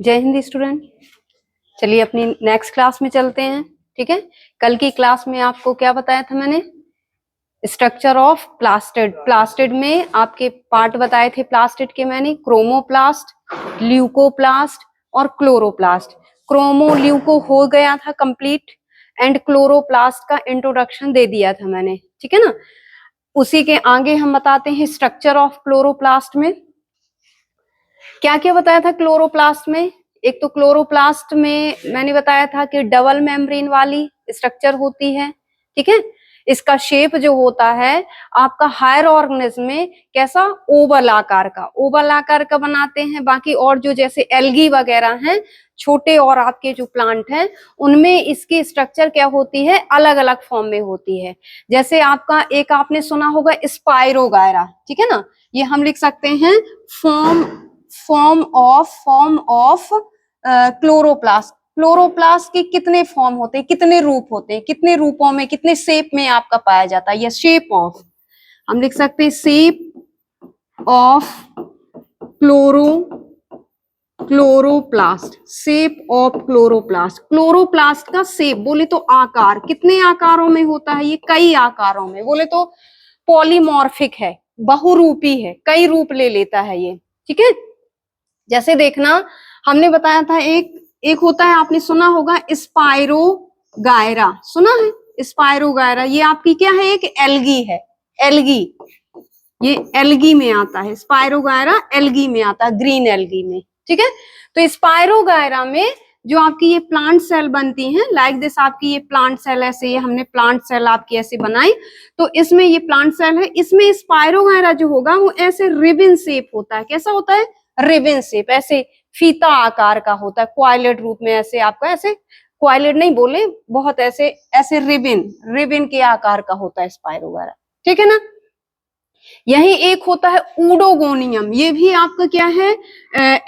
जय हिंद स्टूडेंट। चलिए अपनी नेक्स्ट क्लास में चलते हैं। ठीक है, कल की क्लास में आपको क्या बताया था मैंने? Structure of plastid. प्लास्टिड में आपके पार्ट बताए थे प्लास्टिड के मैंने, क्रोमोप्लास्ट, ल्यूकोप्लास्ट और क्लोरोप्लास्ट। क्रोमो ल्यूको हो गया था कंप्लीट एंड क्लोरोप्लास्ट का इंट्रोडक्शन दे दिया था मैंने। ठीक है ना, उसी के आगे हम बताते हैं स्ट्रक्चर ऑफ क्लोरोप्लास्ट में क्या क्या बताया था। क्लोरोप्लास्ट में एक तो क्लोरोप्लास्ट में मैंने बताया था कि डबल मेम्ब्रेन वाली स्ट्रक्चर होती है। ठीक है, इसका शेप जो होता है आपका हायर ऑर्गेनिज्म में कैसा, ओवल आकार का, ओवल आकार का बनाते हैं। बाकी और जो जैसे एल्गी वगैरह हैं छोटे और आपके जो प्लांट हैं उनमें इसकी स्ट्रक्चर क्या होती है, अलग अलग फॉर्म में होती है। जैसे आपका एक आपने सुना होगा स्पाइरोगायरा। ठीक है ना, ये हम लिख सकते हैं फॉर्म ऑफ क्लोरोप्लास्ट। क्लोरोप्लास्ट के कितने फॉर्म होते हैं, कितने रूप होते हैं, कितने रूपों में, कितने शेप में आपका पाया जाता है। ये शेप ऑफ, हम लिख सकते हैं shape of chloroplast, shape of chloroplast. Chloroplast का शेप बोले तो आकार, कितने आकारों में होता है ये, कई आकारों में। बोले तो पॉलीमॉर्फिक है, बहुरूपी है, कई रूप ले लेता है ये। ठीक है, जैसे देखना हमने बताया था एक होता है, आपने सुना होगा स्पाइरोगायरा, सुना है स्पाइरोगायरा। ये आपकी क्या है, एक एल्गी है, एल्गी, ये एल्गी में आता है। स्पाइरोगायरा एल्गी में आता है, ग्रीन एल्गी में। ठीक है, तो स्पाइरोगायरा में जो आपकी ये प्लांट सेल बनती हैं लाइक दिस, आपकी ये प्लांट सेल ऐसे, ये हमने प्लांट सेल आपकी ऐसे बनाई, तो इसमें ये प्लांट सेल है, इसमें स्पाइरोगायरा जो होगा वो ऐसे रिबन शेप होता है। कैसा होता है, रिबन शेप, ऐसे फीता आकार का होता है, क्वाइलेट रूप में। ऐसे आपका ऐसे क्वाइलेट नहीं बोले, बहुत ऐसे ऐसे रिबन के आकार का होता है स्पाइरोगायरा। ठीक है ना, यही एक होता है ऊडोगोनियम, ये भी आपका क्या है,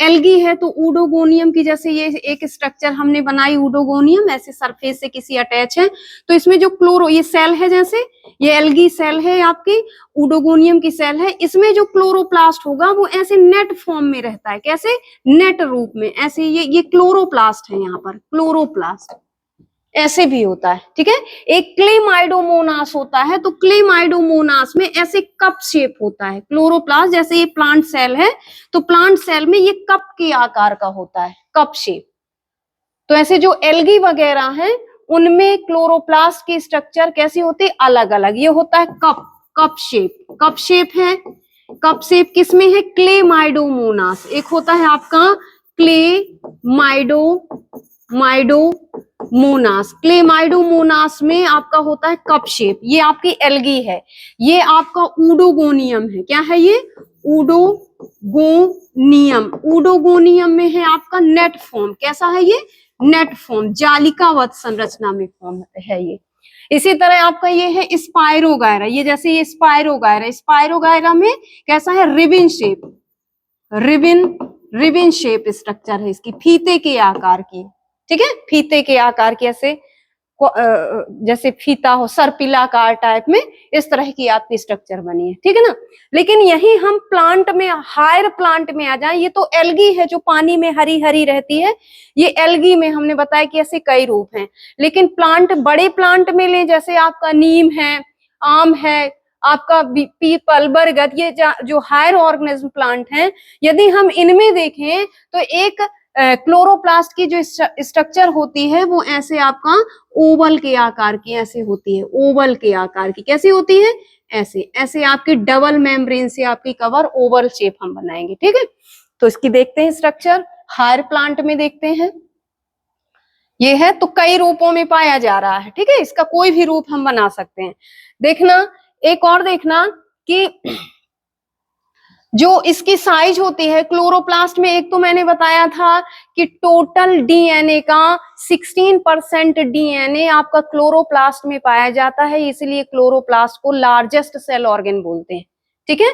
एल्गी है। तो ऊडोगोनियम की जैसे ये एक स्ट्रक्चर हमने बनाई, ऊडोगोनियम ऐसे सरफेस से किसी अटैच है, तो इसमें जो क्लोरो, ये सेल है, जैसे ये एल्गी सेल है आपकी, ऊडोगोनियम की सेल है, इसमें जो क्लोरोप्लास्ट होगा वो ऐसे नेट फॉर्म में रहता है। कैसे, नेट रूप में, ऐसे ये क्लोरोप्लास्ट है, यहाँ पर क्लोरोप्लास्ट ऐसे भी होता है। ठीक है, एक क्लेमाइडोमोनास होता है, तो क्लेमाइडोमोनास में ऐसे कप शेप होता है क्लोरोप्लास्ट। जैसे ये प्लांट सेल है तो प्लांट सेल में ये कप के आकार का होता है, कप शेप। तो ऐसे जो एल्गी वगैरह हैं उनमें क्लोरोप्लास्ट की स्ट्रक्चर कैसी होती है, अलग अलग। ये होता है कप शेप, कप शेप है। कप शेप किसमें है, क्लेमाइडोमोनास। एक होता है आपका क्लेमाइडोमोनास में आपका होता है कप शेप। ये आपकी एल्गी है। ये आपका ऊडोगोनियम है। क्या है ये, ऊडोगोनियम में है आपका नेट फॉर्म। कैसा है ये, नेट फॉर्म, जालिकावत संरचना में फॉर्म है ये। इसी तरह आपका ये है स्पाइरोगायरा। ये जैसे ये स्पाइरोगायरा में कैसा है, रिबन शेप स्ट्रक्चर है इसकी, फीते के आकार की। ठीक है, फीते के आकार की, ऐसे जैसे फीता हो, सर्पिलाकार टाइप में, इस तरह की आपकी स्ट्रक्चर बनी है। ठीक है ना, लेकिन यही हम प्लांट में, हायर प्लांट में आ जाए, ये तो एल्गी है जो पानी में हरी हरी रहती है। ये एल्गी में हमने बताया कि ऐसे कई रूप हैं। लेकिन प्लांट, बड़े प्लांट में ले, जैसे आपका नीम है, आम है, आपका पीपल, बरगद, ये जो हायर ऑर्गेनिज्म प्लांट हैं, यदि हम इनमें देखें तो एक क्लोरोप्लास्ट की जो स्ट्रक्चर होती है वो ऐसे आपका ओवल के आकार की ऐसे होती है, ओवल के आकार की। कैसी होती है, ऐसे ऐसे आपकी डबल मेम्ब्रेन से आपकी कवर, ओवल शेप हम बनाएंगे। ठीक है, तो इसकी देखते हैं स्ट्रक्चर, हायर प्लांट में देखते हैं। ये है, तो कई रूपों में पाया जा रहा है। ठीक है, इसका कोई भी रूप हम बना सकते हैं। देखना, एक और देखना कि जो इसकी साइज होती है क्लोरोप्लास्ट में, एक तो मैंने बताया था कि टोटल डीएनए का 16% डीएनए आपका क्लोरोप्लास्ट में पाया जाता है, इसलिए क्लोरोप्लास्ट को लार्जेस्ट सेल ऑर्गन बोलते हैं। ठीक है,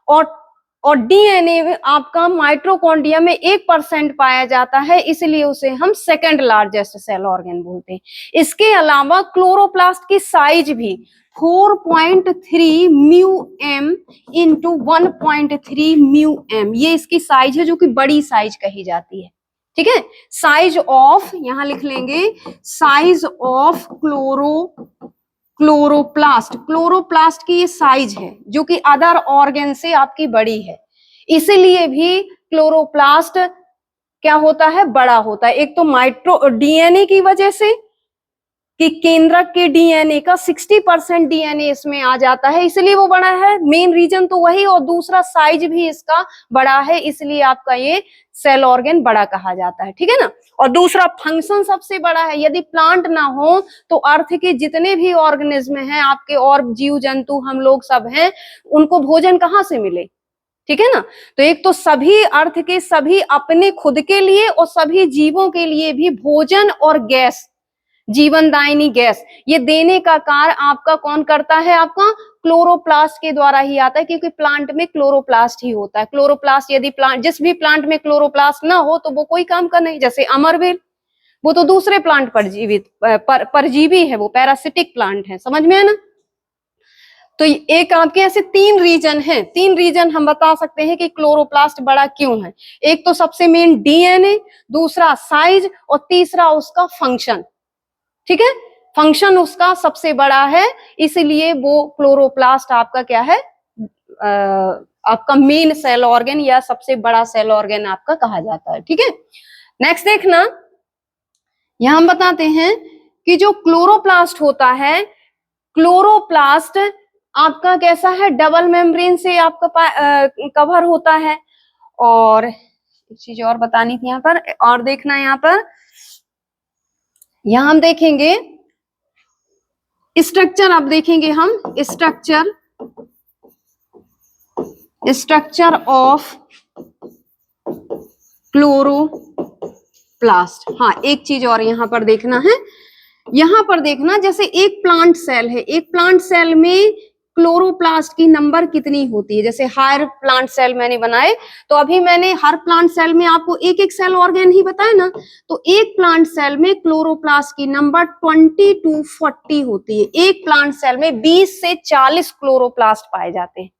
और डीएनए आपका माइटोकॉन्ड्रिया में 1% पाया जाता है, इसलिए उसे हम सेकंड लार्जेस्ट सेल ऑर्गन बोलते हैं। इसके अलावा क्लोरोप्लास्ट की साइज भी 4.3 mu m into 1.3 mu m, ये इसकी साइज है जो कि बड़ी साइज कही जाती है। ठीक है। साइज ऑफ, यहां लिख लेंगे साइज ऑफ क्लोरोप्लास्ट। क्लोरोप्लास्ट की ये साइज है जो कि अदर ऑर्गेन से आपकी बड़ी है, इसीलिए भी क्लोरोप्लास्ट क्या होता है, बड़ा होता है। एक तो माइक्रो डीएनए की वजह से कि केंद्रक के डीएनए का 60% डीएनए इसमें आ जाता है, इसलिए वो बड़ा है, मेन रीजन तो वही। और दूसरा साइज भी इसका बड़ा है, इसलिए आपका ये सेल ऑर्गन बड़ा कहा जाता है, ठीक है ना। और दूसरा फंक्शन सबसे बड़ा है। यदि प्लांट ना हो तो अर्थ के जितने भी ऑर्गेनिज्म हैं आपके और जीव जंतु हम लोग सब हैं, उनको भोजन कहाँ से मिले, ठीक है ना। तो एक तो सभी अर्थ के सभी अपने खुद के लिए और सभी जीवों के लिए भी भोजन और गैस, जीवनदायिनी गैस, ये देने का कार्य आपका कौन करता है, आपका क्लोरोप्लास्ट के द्वारा ही आता है, क्योंकि प्लांट में क्लोरोप्लास्ट ही होता है। क्लोरोप्लास्ट यदि प्लांट, जिस भी प्लांट में क्लोरोप्लास्ट ना हो तो वो कोई काम का नहीं। जैसे अमरवेल, वो तो दूसरे प्लांट पर जीवित परजीवी है, वो पैरासिटिक प्लांट है, समझ में है ना। तो एक आपके ऐसे तीन रीजन हैं, तीन रीजन हम बता सकते हैं कि क्लोरोप्लास्ट बड़ा क्यों है। एक तो सबसे मेन डीएनए, दूसरा साइज और तीसरा उसका फंक्शन, ठीक है। फंक्शन उसका सबसे बड़ा है, इसलिए वो क्लोरोप्लास्ट आपका क्या है, आपका मेन सेल ऑर्गन या सबसे बड़ा सेल ऑर्गन आपका कहा जाता है, ठीक है। नेक्स्ट देखना, यहां हम बताते हैं कि जो क्लोरोप्लास्ट होता है, क्लोरोप्लास्ट आपका कैसा है, डबल मेम्ब्रेन से आपका कवर होता है। और एक चीज और बतानी थी यहाँ पर, और देखना यहाँ पर, यहां हम देखेंगे स्ट्रक्चर, अब देखेंगे हम स्ट्रक्चर ऑफ क्लोरोप्लास्ट। हाँ, एक चीज और यहां पर देखना है, यहां पर देखना, जैसे एक प्लांट सेल है, एक प्लांट सेल में क्लोरोप्लास्ट की नंबर कितनी होती है। जैसे हायर प्लांट सेल मैंने बनाए, तो अभी मैंने हर प्लांट सेल में आपको एक एक सेल ऑर्गेन ही बताया ना, तो एक प्लांट सेल में क्लोरोप्लास्ट की नंबर 20 to 40 होती है। एक प्लांट सेल में 20 से 40 क्लोरोप्लास्ट पाए जाते हैं,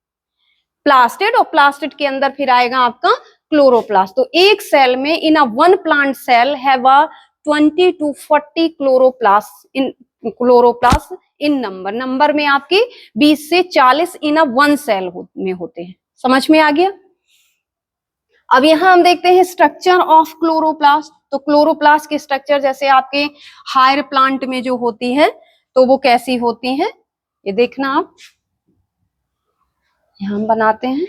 प्लास्टिड, और प्लास्टिड के अंदर फिर आएगा आपका क्लोरोप्लास्ट। तो एक सेल में in a one plant cell have a 20 to 40 chloroplast in number में आपके 20 से 40 इन अ वन सेल में होते हैं। समझ में आ गया। अब यहां हम देखते हैं स्ट्रक्चर ऑफ क्लोरोप्लास्ट। तो क्लोरोप्लास्ट की स्ट्रक्चर जैसे आपके हायर प्लांट में जो होती है तो वो कैसी होती है, ये देखना आप, यहां हम बनाते हैं।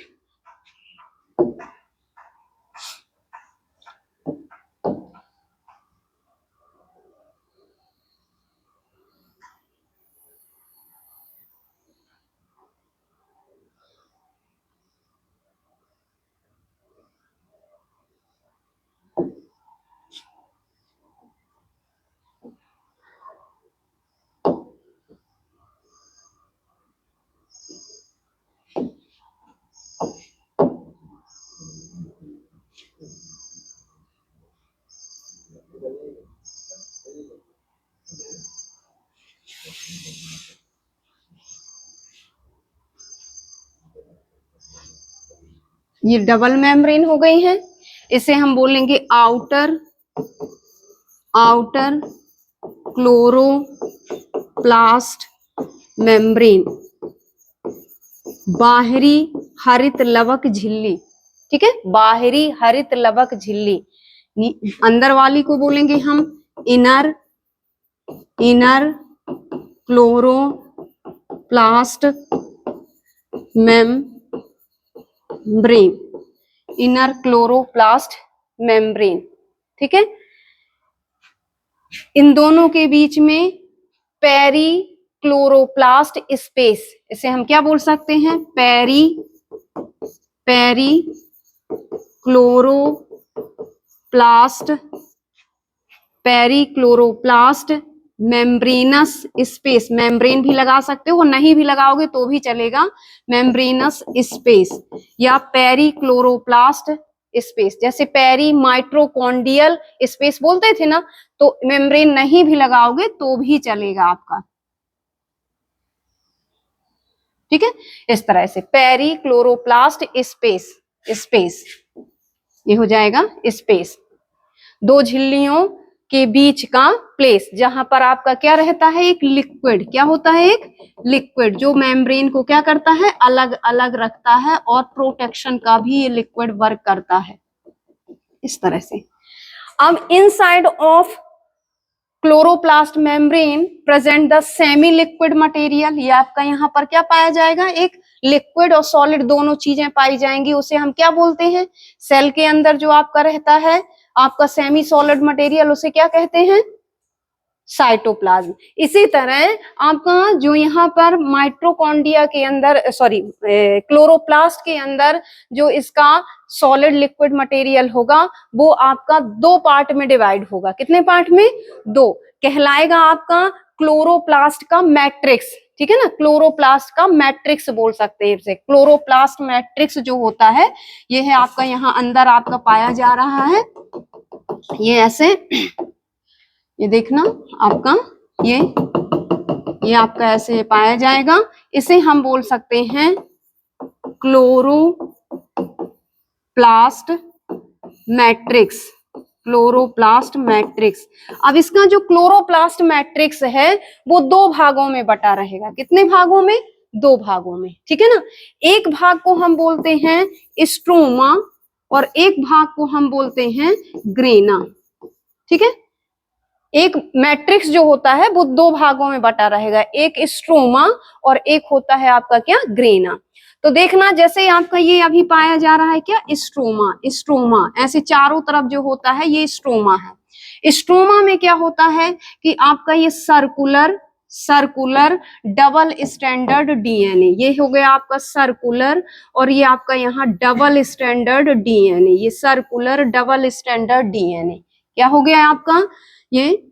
ये डबल मेम्ब्रेन हो गई है, इसे हम बोलेंगे आउटर क्लोरोप्लास्ट मेम्ब्रेन, बाहरी हरित लवक झिल्ली, ठीक है, बाहरी हरित लवक झिल्ली। अंदर वाली को बोलेंगे हम inner chloroplast membrane, inner chloroplast membrane, ठीक है। इन दोनों के बीच में पेरी क्लोरोप्लास्ट स्पेस, इसे हम क्या बोल सकते हैं, peri chloroplast membranous space, membrane भी लगा सकते हो, नहीं भी लगाओगे तो भी चलेगा, मेम्ब्रेनस स्पेस या पेरी क्लोरोप्लास्ट स्पेस। जैसे पेरी माइट्रोकॉन्डियल स्पेस बोलते थे ना, तो मेम्ब्रेन नहीं भी लगाओगे तो भी चलेगा आपका, ठीक है। इस तरह से पेरी क्लोरोप्लास्ट स्पेस, ये हो जाएगा स्पेस। दो झिल्लियों के बीच का प्लेस, जहां पर आपका क्या रहता है, एक लिक्विड, क्या होता है, एक लिक्विड जो मेम्ब्रेन को क्या करता है, अलग अलग रखता है और प्रोटेक्शन का भी ये लिक्विड वर्क करता है इस तरह से। अब inside of chloroplast membrane present the semi liquid material, ये आपका यहाँ पर क्या पाया जाएगा, एक लिक्विड और सॉलिड दोनों चीजें पाई जाएंगी, उसे हम क्या बोलते हैं, सेल के अंदर जो आपका रहता है आपका सेमी सॉलिड मटेरियल, उसे क्या कहते हैं, साइटोप्लाज्म। इसी तरह आपका जो यहाँ पर माइटोकॉन्ड्रिया के अंदर, सॉरी क्लोरोप्लास्ट के अंदर जो इसका सॉलिड लिक्विड मटेरियल होगा वो आपका दो पार्ट में डिवाइड होगा, कितने पार्ट में, दो, कहलाएगा आपका क्लोरोप्लास्ट का मैट्रिक्स, ठीक है ना, क्लोरोप्लास्ट का मैट्रिक्स बोल सकते हैं इसे। क्लोरोप्लास्ट मैट्रिक्स जो होता है ये है आपका यहाँ अंदर आपका पाया जा रहा है, ये ऐसे, ये देखना आपका ये आपका ऐसे पाया जाएगा, इसे हम बोल सकते हैं क्लोरोप्लास्ट मैट्रिक्स, क्लोरोप्लास्ट मैट्रिक्स। अब इसका जो क्लोरोप्लास्ट मैट्रिक्स है वो दो भागों में बटा रहेगा, कितने भागों में, दो भागों में, ठीक है ना। एक भाग को हम बोलते हैं स्ट्रोमा और एक भाग को हम बोलते हैं ग्रेना, ठीक है। एक मैट्रिक्स जो होता है वो दो भागों में बटा रहेगा, एक स्ट्रोमा और एक होता है आपका क्या, ग्रेना। तो देखना जैसे आपका ये अभी पाया जा रहा है क्या, स्ट्रोमा, स्ट्रोमा ऐसे चारों तरफ जो होता है ये स्ट्रोमा है। स्ट्रोमा में क्या होता है कि आपका ये सर्कुलर डबल स्टैंडर्ड डीएनए, ये हो गया आपका सर्कुलर, और ये आपका यहाँ डबल स्टैंडर्ड डीएनए, ये सर्कुलर डबल स्टैंडर्ड डीएनए क्या हो गया आपका, ये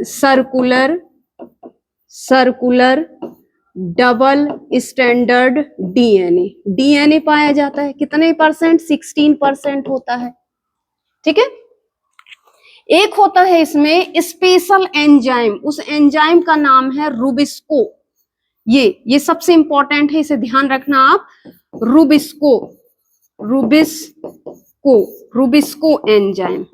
circular double standard DNA, DNA पाया जाता है, कितने परसेंट, 16% होता है, ठीक है। एक होता है इसमें स्पेशल एंजाइम, उस एंजाइम का नाम है रुबिस्को, ये सबसे इंपॉर्टेंट है, इसे ध्यान रखना आप, रुबिस्को एंजाइम,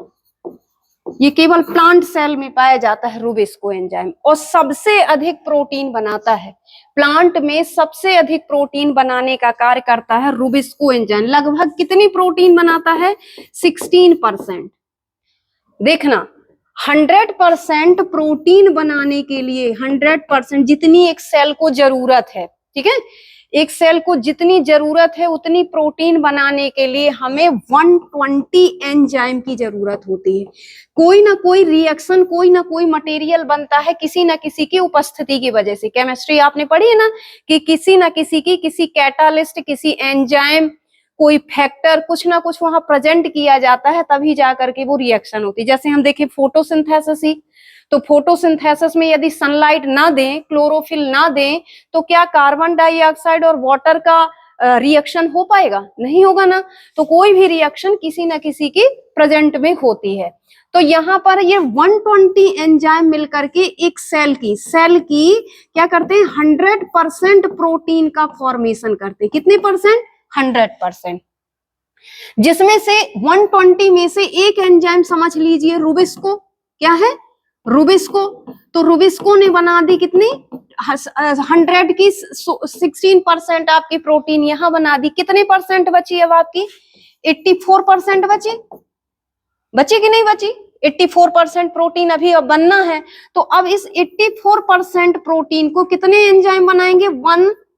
ये केवल प्लांट सेल में पाया जाता है रुबिस्को एंजाइम, और सबसे अधिक प्रोटीन बनाता है, प्लांट में सबसे अधिक प्रोटीन बनाने का कार्य करता है रुबिस्को एंजाइम। लगभग कितनी प्रोटीन बनाता है, 16%। देखना 100% प्रोटीन बनाने के लिए 100% जितनी एक सेल को जरूरत है, ठीक है, एक सेल को जितनी जरूरत है उतनी प्रोटीन बनाने के लिए हमें 120 एंजाइम की जरूरत होती है। कोई ना कोई रिएक्शन, कोई ना कोई मटेरियल बनता है किसी ना किसी की उपस्थिति की वजह से। केमिस्ट्री आपने पढ़ी है ना कि किसी ना किसी की, किसी कैटालिस्ट, किसी एंजाइम, कोई फैक्टर, कुछ ना कुछ वहां प्रेजेंट किया जाता है तभी जाकर के वो रिएक्शन होती है। जैसे हम देखें फोटोसिंथेसिस ही, तो फोटोसिंथेसिस में यदि सनलाइट ना दें, क्लोरोफिल ना दें, तो क्या कार्बन डाइऑक्साइड और वाटर का रिएक्शन हो पाएगा, नहीं होगा ना। तो कोई भी रिएक्शन किसी ना किसी की प्रेजेंट में होती है। तो यहाँ पर ये 120 एंजाइम मिलकर के एक सेल की क्या करते हैं, 100% प्रोटीन का फॉर्मेशन करते हैं। कितने परसेंट, 100%, जिसमें से 120 में से एक एंजाइम समझ लीजिए रुबिस्को, क्या है, रुबिस्को। तो रुबिस्को ने बना दी कितनी, 100 की 16% आपकी प्रोटीन यहां बना दी। कितने परसेंट बची अब आपकी, 84% बची कि नहीं बची, 84% प्रोटीन अभी अब बनना है। तो अब इस 84% प्रोटीन को कितने एंजाइम बनाएंगे,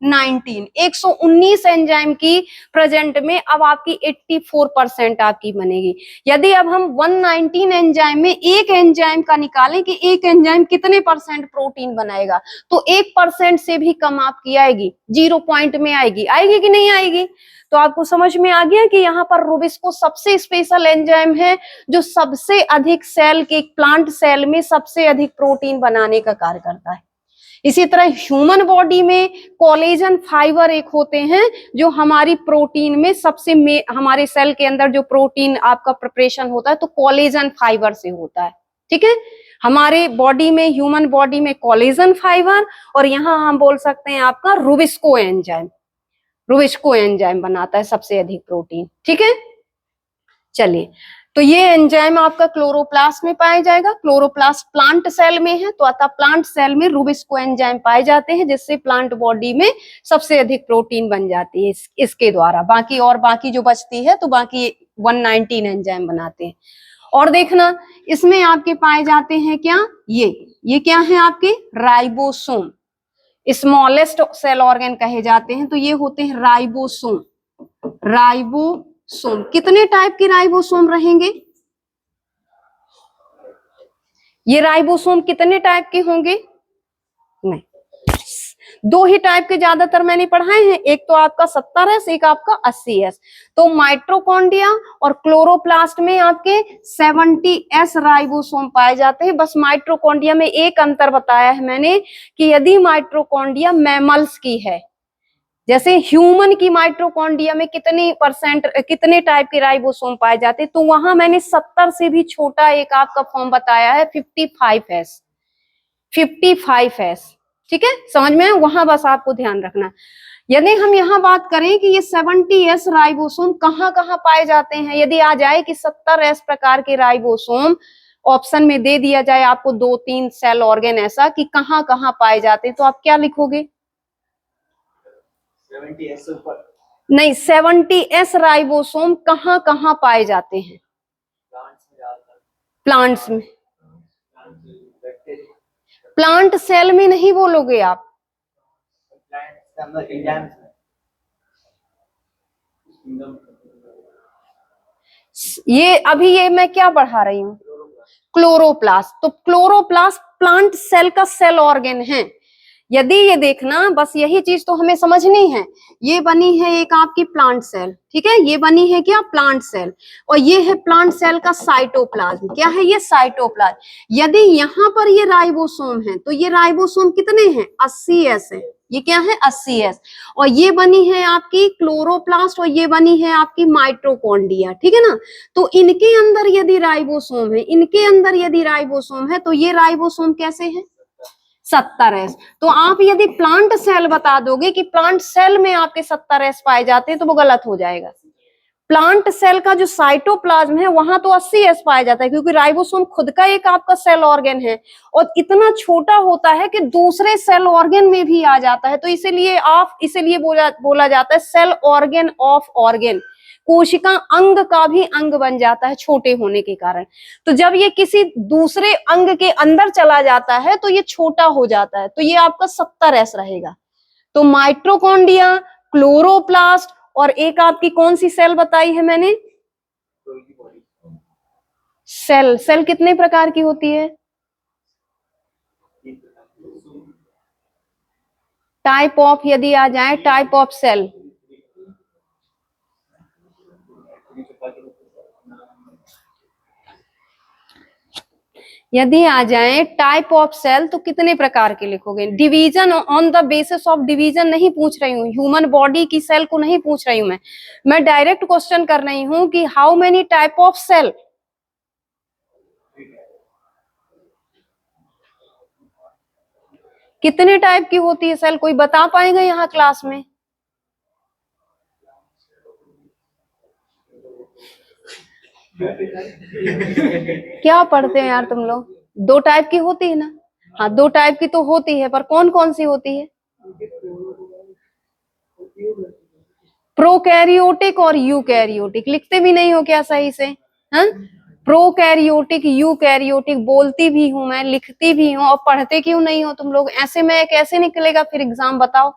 119 एंजाइम की प्रेजेंट में अब आपकी 84% आपकी बनेगी। यदि अब हम 119 एंजाइम में एक एंजाइम का निकालें कि एक एंजाइम कितने परसेंट प्रोटीन बनाएगा, तो 1% से भी कम आपकी आएगी, 0 पॉइंट में आएगी कि नहीं आएगी। तो आपको समझ में आ गया कि यहाँ पर रुबिस्को सबसे स्पेशल एंजाइम है जो सबसे अधिक सेल के, प्लांट सेल में सबसे अधिक प्रोटीन बनाने का कार्य करता है। इसी तरह ह्यूमन बॉडी में कोलेजन फाइबर एक होते हैं जो हमारी प्रोटीन में सबसे हमारे सेल के अंदर जो प्रोटीन आपका प्रिपरेशन होता है तो कोलेजन फाइबर से होता है, ठीक है। हमारे बॉडी में, ह्यूमन बॉडी में कोलेजन फाइबर, और यहाँ हम बोल सकते हैं आपका रुबिस्को एंजाइम बनाता है सबसे अधिक प्रोटीन, ठीक है। चलिए, तो ये एंजाइम आपका क्लोरोप्लास्ट में पाया जाएगा। क्लोरोप्लास्ट प्लांट सेल में है, तो अतः प्लांट सेल में रुबिस्को एंजाइम पाए जाते हैं, जिससे प्लांट बॉडी में सबसे अधिक प्रोटीन बन जाती है इसके द्वारा। बाकी जो बचती है तो बाकी 119 एंजाइम बनाते हैं। और देखना, इसमें आपके पाए जाते हैं क्या, ये क्या है आपके राइबोसोम, स्मॉलेस्ट सेल ऑर्गन कहे जाते हैं, तो ये होते हैं राइबोसोम। राइबोसोम कितने टाइप के राइबोसोम रहेंगे, ये राइबोसोम कितने टाइप के होंगे, नहीं, 2 ही टाइप के ज्यादातर मैंने पढ़ाए हैं, एक तो आपका 70S, एक आपका 80S। तो माइटोकॉन्ड्रिया और क्लोरोप्लास्ट में आपके 70S राइबोसोम पाए जाते हैं। बस माइटोकॉन्ड्रिया में एक अंतर बताया है मैंने कि यदि माइटोकॉन्ड्रिया मैमल्स की है, जैसे ह्यूमन की माइटोकॉन्ड्रिया में कितने टाइप के राइबोसोम पाए जाते हैं, तो वहां मैंने 70 से भी छोटा एक आपका फॉर्म बताया है 55S। 55S, ठीक है, समझ में, वहां बस आपको ध्यान रखना। यदि हम यहाँ बात करें कि ये 70S राइबोसोम कहाँ कहाँ पाए जाते हैं, यदि आ जाए कि 70S प्रकार के राइबोसोम ऑप्शन में दे दिया जाए आपको 2-3 सेल ऑर्गन ऐसा कि कहाँ कहाँ पाए जाते हैं, तो आप क्या लिखोगे, 70S नहीं, 70S राइबोसोम कहाँ कहाँ पाए जाते हैं, प्लांट्स में, प्लांट सेल में नहीं बोलोगे आप, ये मैं क्या पढ़ा रही हूँ, क्लोरोप्लास्ट। तो क्लोरोप्लास्ट प्लांट सेल का सेल ऑर्गन है। यदि ये देखना, बस यही चीज तो हमें समझनी है, ये बनी है एक आपकी प्लांट सेल, ठीक है, ये बनी है क्या प्लांट सेल, और ये है प्लांट सेल का साइटोप्लाज्म। क्या है ये साइटोप्लाज्म। यदि यहाँ पर ये राइबोसोम है, तो ये राइबोसोम कितने हैं, 80S है, ये क्या है 80S। और ये बनी है आपकी क्लोरोप्लास्ट, और ये बनी है आपकी माइटोकॉन्ड्रिया, ठीक है ना। तो इनके अंदर यदि राइबोसोम है, इनके अंदर यदि राइबोसोम है, तो ये राइबोसोम कैसे है, 70S। तो आप यदि प्लांट सेल बता दोगे कि प्लांट सेल में आपके 70S पाए जाते हैं, तो वो गलत हो जाएगा। प्लांट सेल का जो साइटोप्लाज्म है वहां तो 80S पाया जाता है, क्योंकि राइबोसोम खुद का एक आपका सेल ऑर्गन है और इतना छोटा होता है कि दूसरे सेल ऑर्गन में भी आ जाता है। तो इसीलिए बोला जाता है सेल ऑर्गन ऑफ ऑर्गन, कोशिका अंग का भी अंग बन जाता है छोटे होने के कारण। तो जब ये किसी दूसरे अंग के अंदर चला जाता है तो ये छोटा हो जाता है, तो ये आपका 70S रहेगा। तो माइटोकॉन्ड्रिया, क्लोरोप्लास्ट, और एक आपकी कौन सी सेल बताई है मैंने, सेल कितने प्रकार की होती है, टाइप ऑफ, यदि आ जाए टाइप ऑफ सेल, यदि आ जाए टाइप ऑफ सेल तो कितने प्रकार के लिखोगे। Division on the basis of division नहीं पूछ रही हूँ, ह्यूमन बॉडी की सेल को नहीं पूछ रही हूँ मैं डायरेक्ट क्वेश्चन कर रही हूँ कि how many type of cell. कितने टाइप की होती है सेल, कोई बता पाएगा यहाँ क्लास में। क्या पढ़ते हैं यार तुम लोग, 2 टाइप की होती है ना, हाँ 2 टाइप की तो होती है, पर कौन कौन सी होती है, प्रोकैरियोटिक और यूकैरियोटिक। लिखते भी नहीं हो क्या सही से, हाँ, प्रोकैरियोटिक यूकैरियोटिक, बोलती भी हूं मैं, लिखती भी हूं, और पढ़ते क्यों नहीं हो तुम लोग। ऐसे में कैसे निकलेगा फिर एग्जाम, बताओ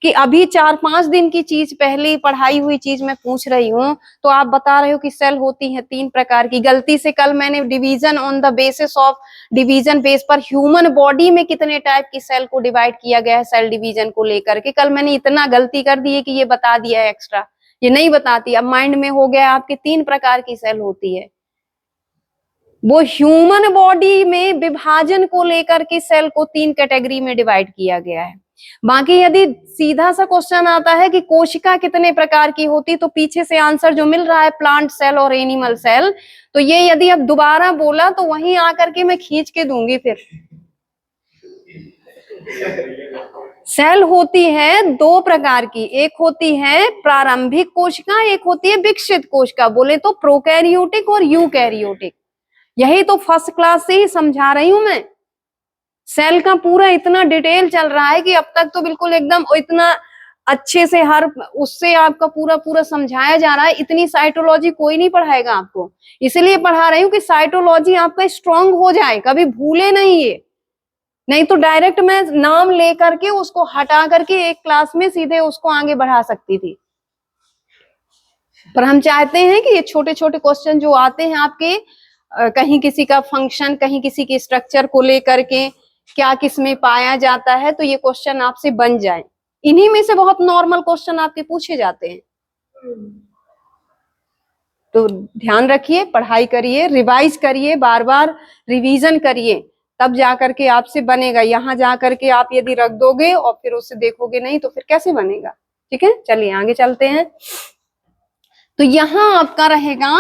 कि अभी 4-5 दिन की चीज, पहले पढ़ाई हुई चीज मैं पूछ रही हूँ, तो आप बता रहे हो कि सेल होती है 3 प्रकार की। गलती से कल मैंने division on the basis of division base पर ह्यूमन बॉडी में कितने टाइप की सेल को डिवाइड किया गया है सेल डिवीजन को लेकर के, कल मैंने इतना गलती कर दी है कि ये बता दिया है एक्स्ट्रा, ये नहीं बताती। अब माइंड में हो गया आपके 3 प्रकार की सेल होती है, वो ह्यूमन बॉडी में विभाजन को लेकर के सेल को 3 कैटेगरी में डिवाइड किया गया है। बाकी यदि सीधा सा क्वेश्चन आता है कि कोशिका कितने प्रकार की होती, तो पीछे से आंसर जो मिल रहा है प्लांट सेल और एनिमल सेल, तो ये यदि अब दोबारा बोला तो वहीं आकर के मैं खींच के दूंगी फिर। सेल होती है दो प्रकार की, एक होती है प्रारंभिक कोशिका, एक होती है विकसित कोशिका, बोले तो प्रोकैरियोटिक और यूकैरियोटिक। यही तो फर्स्ट क्लास से ही समझा रही हूं मैं। सेल का पूरा इतना डिटेल चल रहा है कि अब तक तो बिल्कुल एकदम इतना अच्छे से हर उससे आपका पूरा पूरा समझाया जा रहा है। इतनी साइटोलॉजी कोई नहीं पढ़ाएगा आपको, इसलिए पढ़ा रही हूँ कि साइटोलॉजी आपका स्ट्रांग हो जाए, कभी भूले नहीं ये। नहीं तो डायरेक्ट मैं नाम लेकर के उसको हटा करके एक क्लास में सीधे उसको आगे बढ़ा सकती थी, पर हम चाहते हैं कि ये छोटे छोटे क्वेश्चन जो आते हैं आपके, कहीं किसी का फंक्शन, कहीं किसी के स्ट्रक्चर को लेकर के क्या किसमें पाया जाता है, तो ये क्वेश्चन आपसे बन जाए। इन्हीं में से बहुत नॉर्मल क्वेश्चन आपके पूछे जाते हैं। तो ध्यान रखिए, पढ़ाई करिए, रिवाइज करिए, बार बार रिवीजन करिए, तब जाकर के आपसे बनेगा। यहाँ जाकर के आप यदि रख दोगे और फिर उससे देखोगे नहीं तो फिर कैसे बनेगा। ठीक है, चलिए आगे चलते हैं। तो यहाँ आपका रहेगा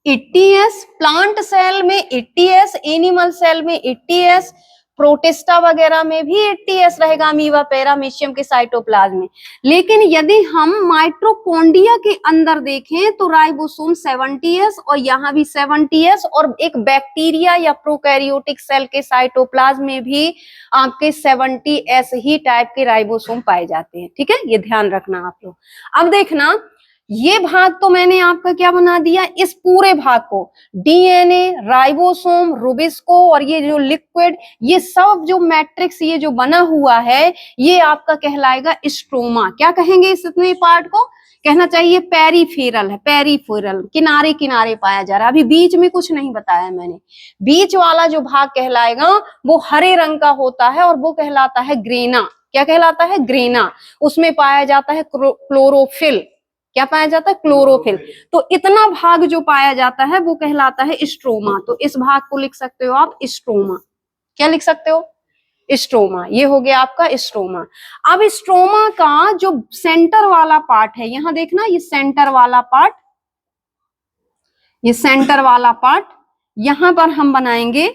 80s, प्लांट सेल में 80s, एनिमल सेल में 80s, प्रोटिस्टा वगैरह में भी 80s रहेगा, अमीबा, पैरामीशियम के साइटोप्लाज्म में। लेकिन यदि हम माइटोकॉन्ड्रिया के अंदर देखें तो राइबोसोम 70s और यहाँ भी 70s, और एक बैक्टीरिया या प्रोकैरियोटिक सेल के साइटोप्लाज्म में भी आपके 70s ही टाइप के राइबोसोम पाए जाते हैं। ठीक है, ये ध्यान रखना आप लोग। अब देखना, ये भाग तो मैंने आपका क्या बना दिया, इस पूरे भाग को डीएनए, राइबोसोम, रूबिस्को और ये जो लिक्विड, ये सब जो मैट्रिक्स ये जो बना हुआ है, ये आपका कहलाएगा स्ट्रोमा। क्या कहेंगे इस इतने पार्ट को? कहना चाहिए पेरीफेरल है, पेरीफेरल, किनारे किनारे पाया जा रहा है। अभी बीच में कुछ नहीं बताया मैंने। बीच वाला जो भाग कहलाएगा वो हरे रंग का होता है और वो कहलाता है ग्रेना। क्या कहलाता है? ग्रेना। उसमें पाया जाता है क्लोरोफिल। क्या पाया जाता है? क्लोरोफिल। तो इतना भाग जो पाया जाता है वो कहलाता है स्ट्रोमा। तो इस भाग को लिख सकते हो आप स्ट्रोमा। क्या लिख सकते हो? स्ट्रोमा। ये हो गया आपका स्ट्रोमा। अब स्ट्रोमा का जो सेंटर वाला पार्ट है, यहां देखना, ये सेंटर वाला पार्ट, ये सेंटर वाला पार्ट, यहां पर हम बनाएंगे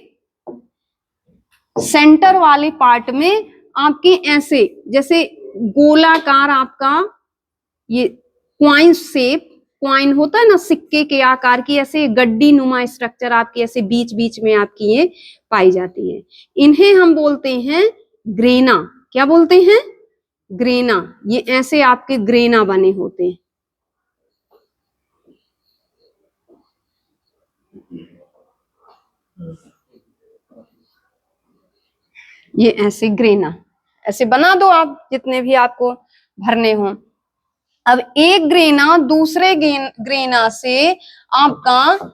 सेंटर वाले पार्ट में आपके ऐसे जैसे गोलाकार आपका ये क्वाइन शेप, क्वाइन होता है ना सिक्के के आकार की, ऐसे गड्डी नुमा स्ट्रक्चर आपकी ऐसे बीच बीच में आपकी ये पाई जाती है। इन्हें हम बोलते हैं ग्रेना। क्या बोलते हैं? ग्रेना। ये ऐसे आपके ग्रेना बने होते हैं। ये ऐसे ग्रेना, ऐसे बना दो आप जितने भी आपको भरने हो। अब एक ग्रेना दूसरे ग्रेना से आपका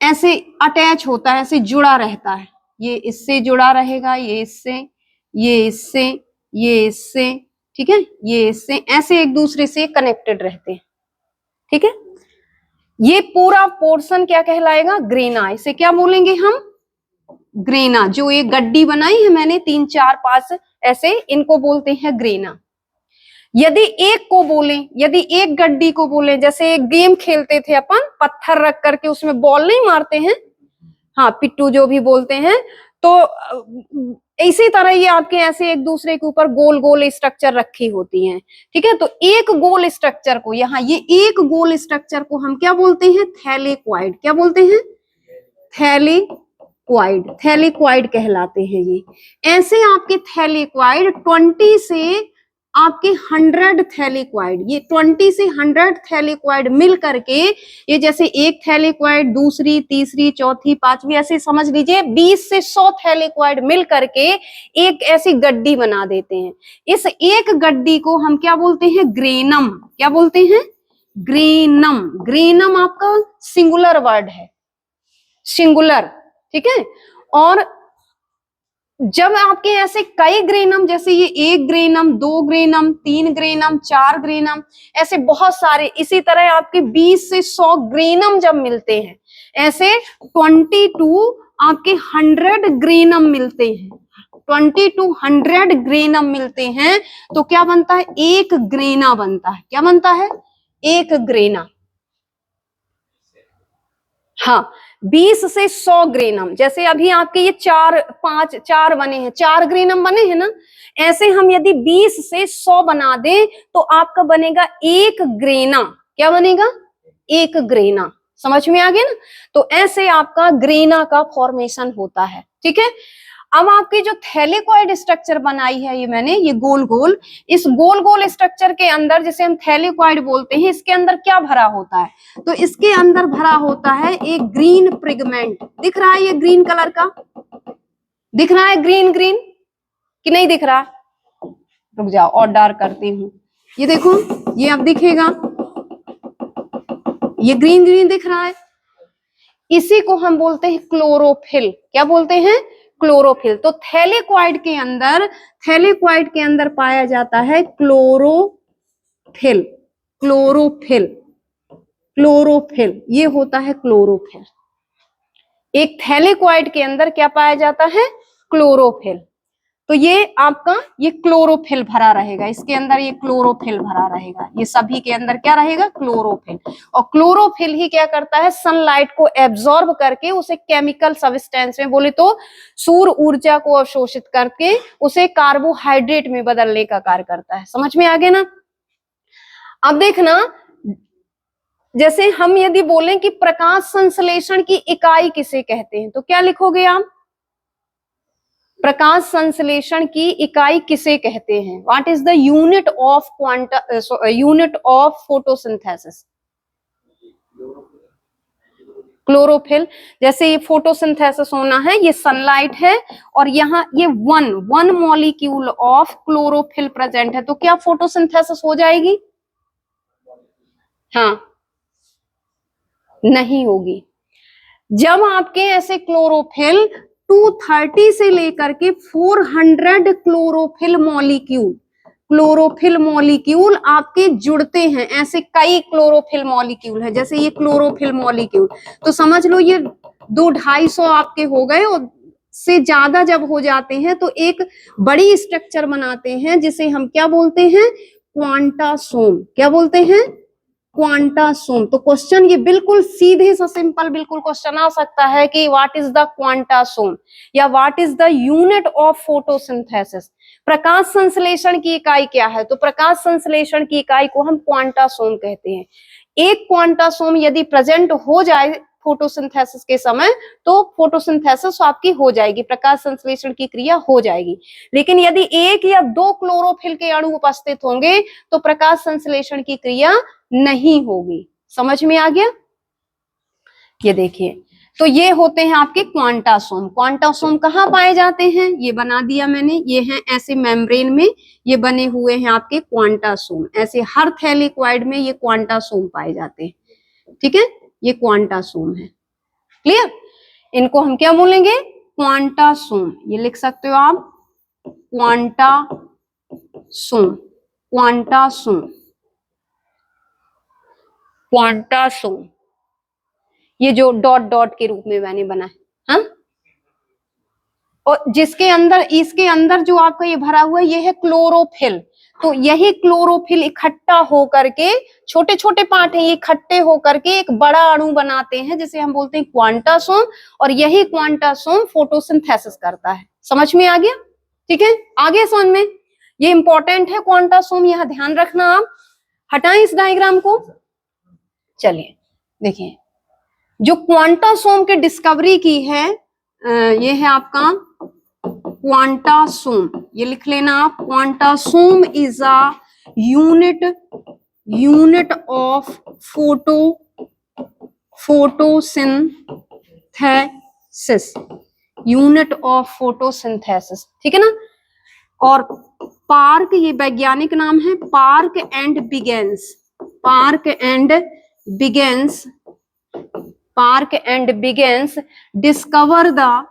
ऐसे अटैच होता है, ऐसे जुड़ा रहता है। ये इससे जुड़ा रहेगा, ये इससे, ये इससे, ये इससे, ठीक है, ये इससे, ऐसे एक दूसरे से कनेक्टेड रहते हैं। ठीक है, ये पूरा पोर्शन क्या कहलाएगा? ग्रेना। इसे क्या बोलेंगे हम? ग्रेना। जो ये गड्डी बनाई है मैंने 3 4 5 ऐसे, इनको बोलते हैं ग्रेना। यदि एक को बोले, यदि एक गड्डी को बोले, जैसे एक गेम खेलते थे अपन, पत्थर रख करके उसमें बॉल नहीं मारते हैं, हाँ पिट्टू जो भी बोलते हैं, तो इसी तरह ये आपके ऐसे एक दूसरे के ऊपर गोल गोल स्ट्रक्चर रखी होती हैं। ठीक है, तो एक गोल स्ट्रक्चर को, यहाँ ये एक गोल स्ट्रक्चर को हम क्या बोलते हैं? थैलेक्वाइड। क्या बोलते हैं? थैलेक्वाइड। थैलेक्वाइड कहलाते हैं ये। ऐसे आपके थैलेक्वाइड 20 से आपके 100 थैलेक्वाइड, ये 20 से 100 थैलेक्वाइड मिल करके, ये जैसे एक थैलेक्वाइड, दूसरी, तीसरी, चौथी, पांचवी, ऐसे समझ लीजिए 20 से 100 थैलेक्वाइड मिल करके एक ऐसी गड्डी बना देते हैं। इस एक गड्डी को हम क्या बोलते हैं? ग्रेनम। क्या बोलते हैं? ग्रेनम। ग्रेनम आपका सिंगुलर वर्ड है, सिंगुलर। ठीक है, और जब आपके ऐसे कई ग्रेनम, जैसे ये 1 ग्रेनम, 2 ग्रेनम, 3 ग्रेनम, 4 ग्रेनम, ऐसे बहुत सारे, इसी तरह आपके 20 से 100 ग्रेनम जब मिलते हैं, ऐसे 22 आपके 100 ग्रेनम मिलते हैं, 20 to 100 ग्रेनम मिलते हैं, तो क्या बनता है? एक ग्रेना बनता है। क्या बनता है? एक ग्रेना। हाँ, 20 से 100 ग्रेनम, जैसे अभी आपके ये 4 बने हैं, 4 ग्रेनम बने हैं ना, ऐसे हम यदि 20 से 100 बना दें तो आपका बनेगा 1 ग्रेना। क्या बनेगा? 1 ग्रेना। समझ में आ गया ना? तो ऐसे आपका ग्रेना का फॉर्मेशन होता है। ठीक है, अब आपकी जो थैलेकॉइड स्ट्रक्चर बनाई है ये मैंने, ये गोल गोल, इस गोल गोल स्ट्रक्चर के अंदर जिसे हम थैलेकॉइड बोलते हैं, इसके अंदर क्या भरा होता है? तो इसके अंदर भरा होता है एक ग्रीन पिगमेंट। दिख रहा है ये ग्रीन कलर का? दिख रहा है ग्रीन ग्रीन कि नहीं दिख रहा? रुक जाओ और डार्क करती हूँ। ये देखो, ये अब दिखेगा, ये ग्रीन ग्रीन दिख रहा है। इसी को हम बोलते हैं क्लोरोफिल। क्या बोलते हैं? क्लोरोफिल। तो थैलेकॉइड के अंदर पाया जाता है क्लोरोफिल। क्लोरोफिल, क्लोरोफिल, ये होता है क्लोरोफिल। एक थैलेकॉइड के अंदर क्या पाया जाता है? क्लोरोफिल। तो ये आपका ये क्लोरोफिल भरा रहेगा, इसके अंदर ये क्लोरोफिल भरा रहेगा, ये सभी के अंदर क्या रहेगा? क्लोरोफिल। और क्लोरोफिल ही क्या करता है? सनलाइट को एब्जॉर्ब करके उसे केमिकल सब्सटेंस में, बोले तो सूर्य ऊर्जा को अवशोषित करके उसे कार्बोहाइड्रेट में बदलने का कार्य करता है। समझ में आ गया ना? अब देखना, जैसे हम यदि बोलें कि प्रकाश संश्लेषण की इकाई किसे कहते हैं, तो क्या लिखोगे आप? प्रकाश संश्लेषण की इकाई किसे कहते हैं? What is the unit of unit of photosynthesis? Chlorophyll. जैसे ये फोटोसिंथेसिस होना है, ये सनलाइट है, और यहाँ ये one molecule of chlorophyll present है, तो क्या फोटोसिंथेसिस हो जाएगी? हाँ, नहीं होगी। जब आपके ऐसे क्लोरोफिल 230 से लेकर के 400 क्लोरोफिल मॉलिक्यूल आपके जुड़ते हैं, ऐसे कई क्लोरोफिल मॉलिक्यूल है, जैसे ये क्लोरोफिल मॉलिक्यूल, तो समझ लो ये 200-250 आपके हो गए, और से ज्यादा जब हो जाते हैं तो एक बड़ी स्ट्रक्चर बनाते हैं जिसे हम क्या बोलते हैं? क्वांटासोम। क्या बोलते हैं? क्वांटासोम। तो क्वेश्चन ये बिल्कुल सीधे सा सिंपल बिल्कुल क्वेश्चन आ सकता है कि व्हाट इज द क्वांटासोम, या what is the unit of photosynthesis? प्रकाश संश्लेषण की इकाई क्या है? तो प्रकाश संश्लेषण की इकाई को हम क्वांटासोम कहते हैं। एक क्वांटासोम यदि प्रेजेंट हो जाए फोटोसिंथेसिस के समय, तो फोटोसिंथेसिस आपकी हो जाएगी, प्रकाश संश्लेषण की क्रिया हो जाएगी। लेकिन यदि 1 या 2 क्लोरोफिल के अणु उपस्थित होंगे तो प्रकाश संश्लेषण की क्रिया नहीं होगी। समझ में आ गया? ये देखिए, तो ये होते हैं आपके क्वांटासोम। क्वांटासोम कहाँ पाए जाते हैं? ये बना दिया मैंने, ये हैं ऐसे मेम्ब्रेन में, ये बने हुए हैं आपके क्वांटासोम। ऐसे हर थैलेकॉइड में ये क्वांटासोम पाए जाते हैं। ठीक है, ये क्वांटासोम है। क्लियर? इनको हम क्या बोलेंगे? क्वांटासोम। ये लिख सकते हो आप, क्वांटासोम। क्वांटासोम, क्वांटासोम, ये जो डॉट डॉट के रूप में मैंने बनाया। हाँ, और जिसके अंदर, इसके अंदर जो आपका ये भरा हुआ है, ये है क्लोरोफिल। तो यही क्लोरोफिल इकट्ठा होकर के, छोटे छोटे पार्ट है, ये इकट्ठे होकर के एक बड़ा अणु बनाते हैं जिसे हम बोलते हैं क्वांटासोम, और यही क्वांटासोम फोटोसिंथेसिस करता है। समझ में आ गया? ठीक है, आगे समझ में, ये इंपॉर्टेंट है क्वांटासोम, यह ध्यान रखना आप। हटाएं इस डायग्राम को। चलिए देखिए, जो क्वांटासोम की डिस्कवरी की है, ये है आपका क्वांटासोम। ये लिख लेना आप, quantasome is a unit of photosynthesis. Unit of photosynthesis, ठीक है ना? और पार्क, ये वैज्ञानिक नाम है, park and begins. Park and begins, park and begins discover the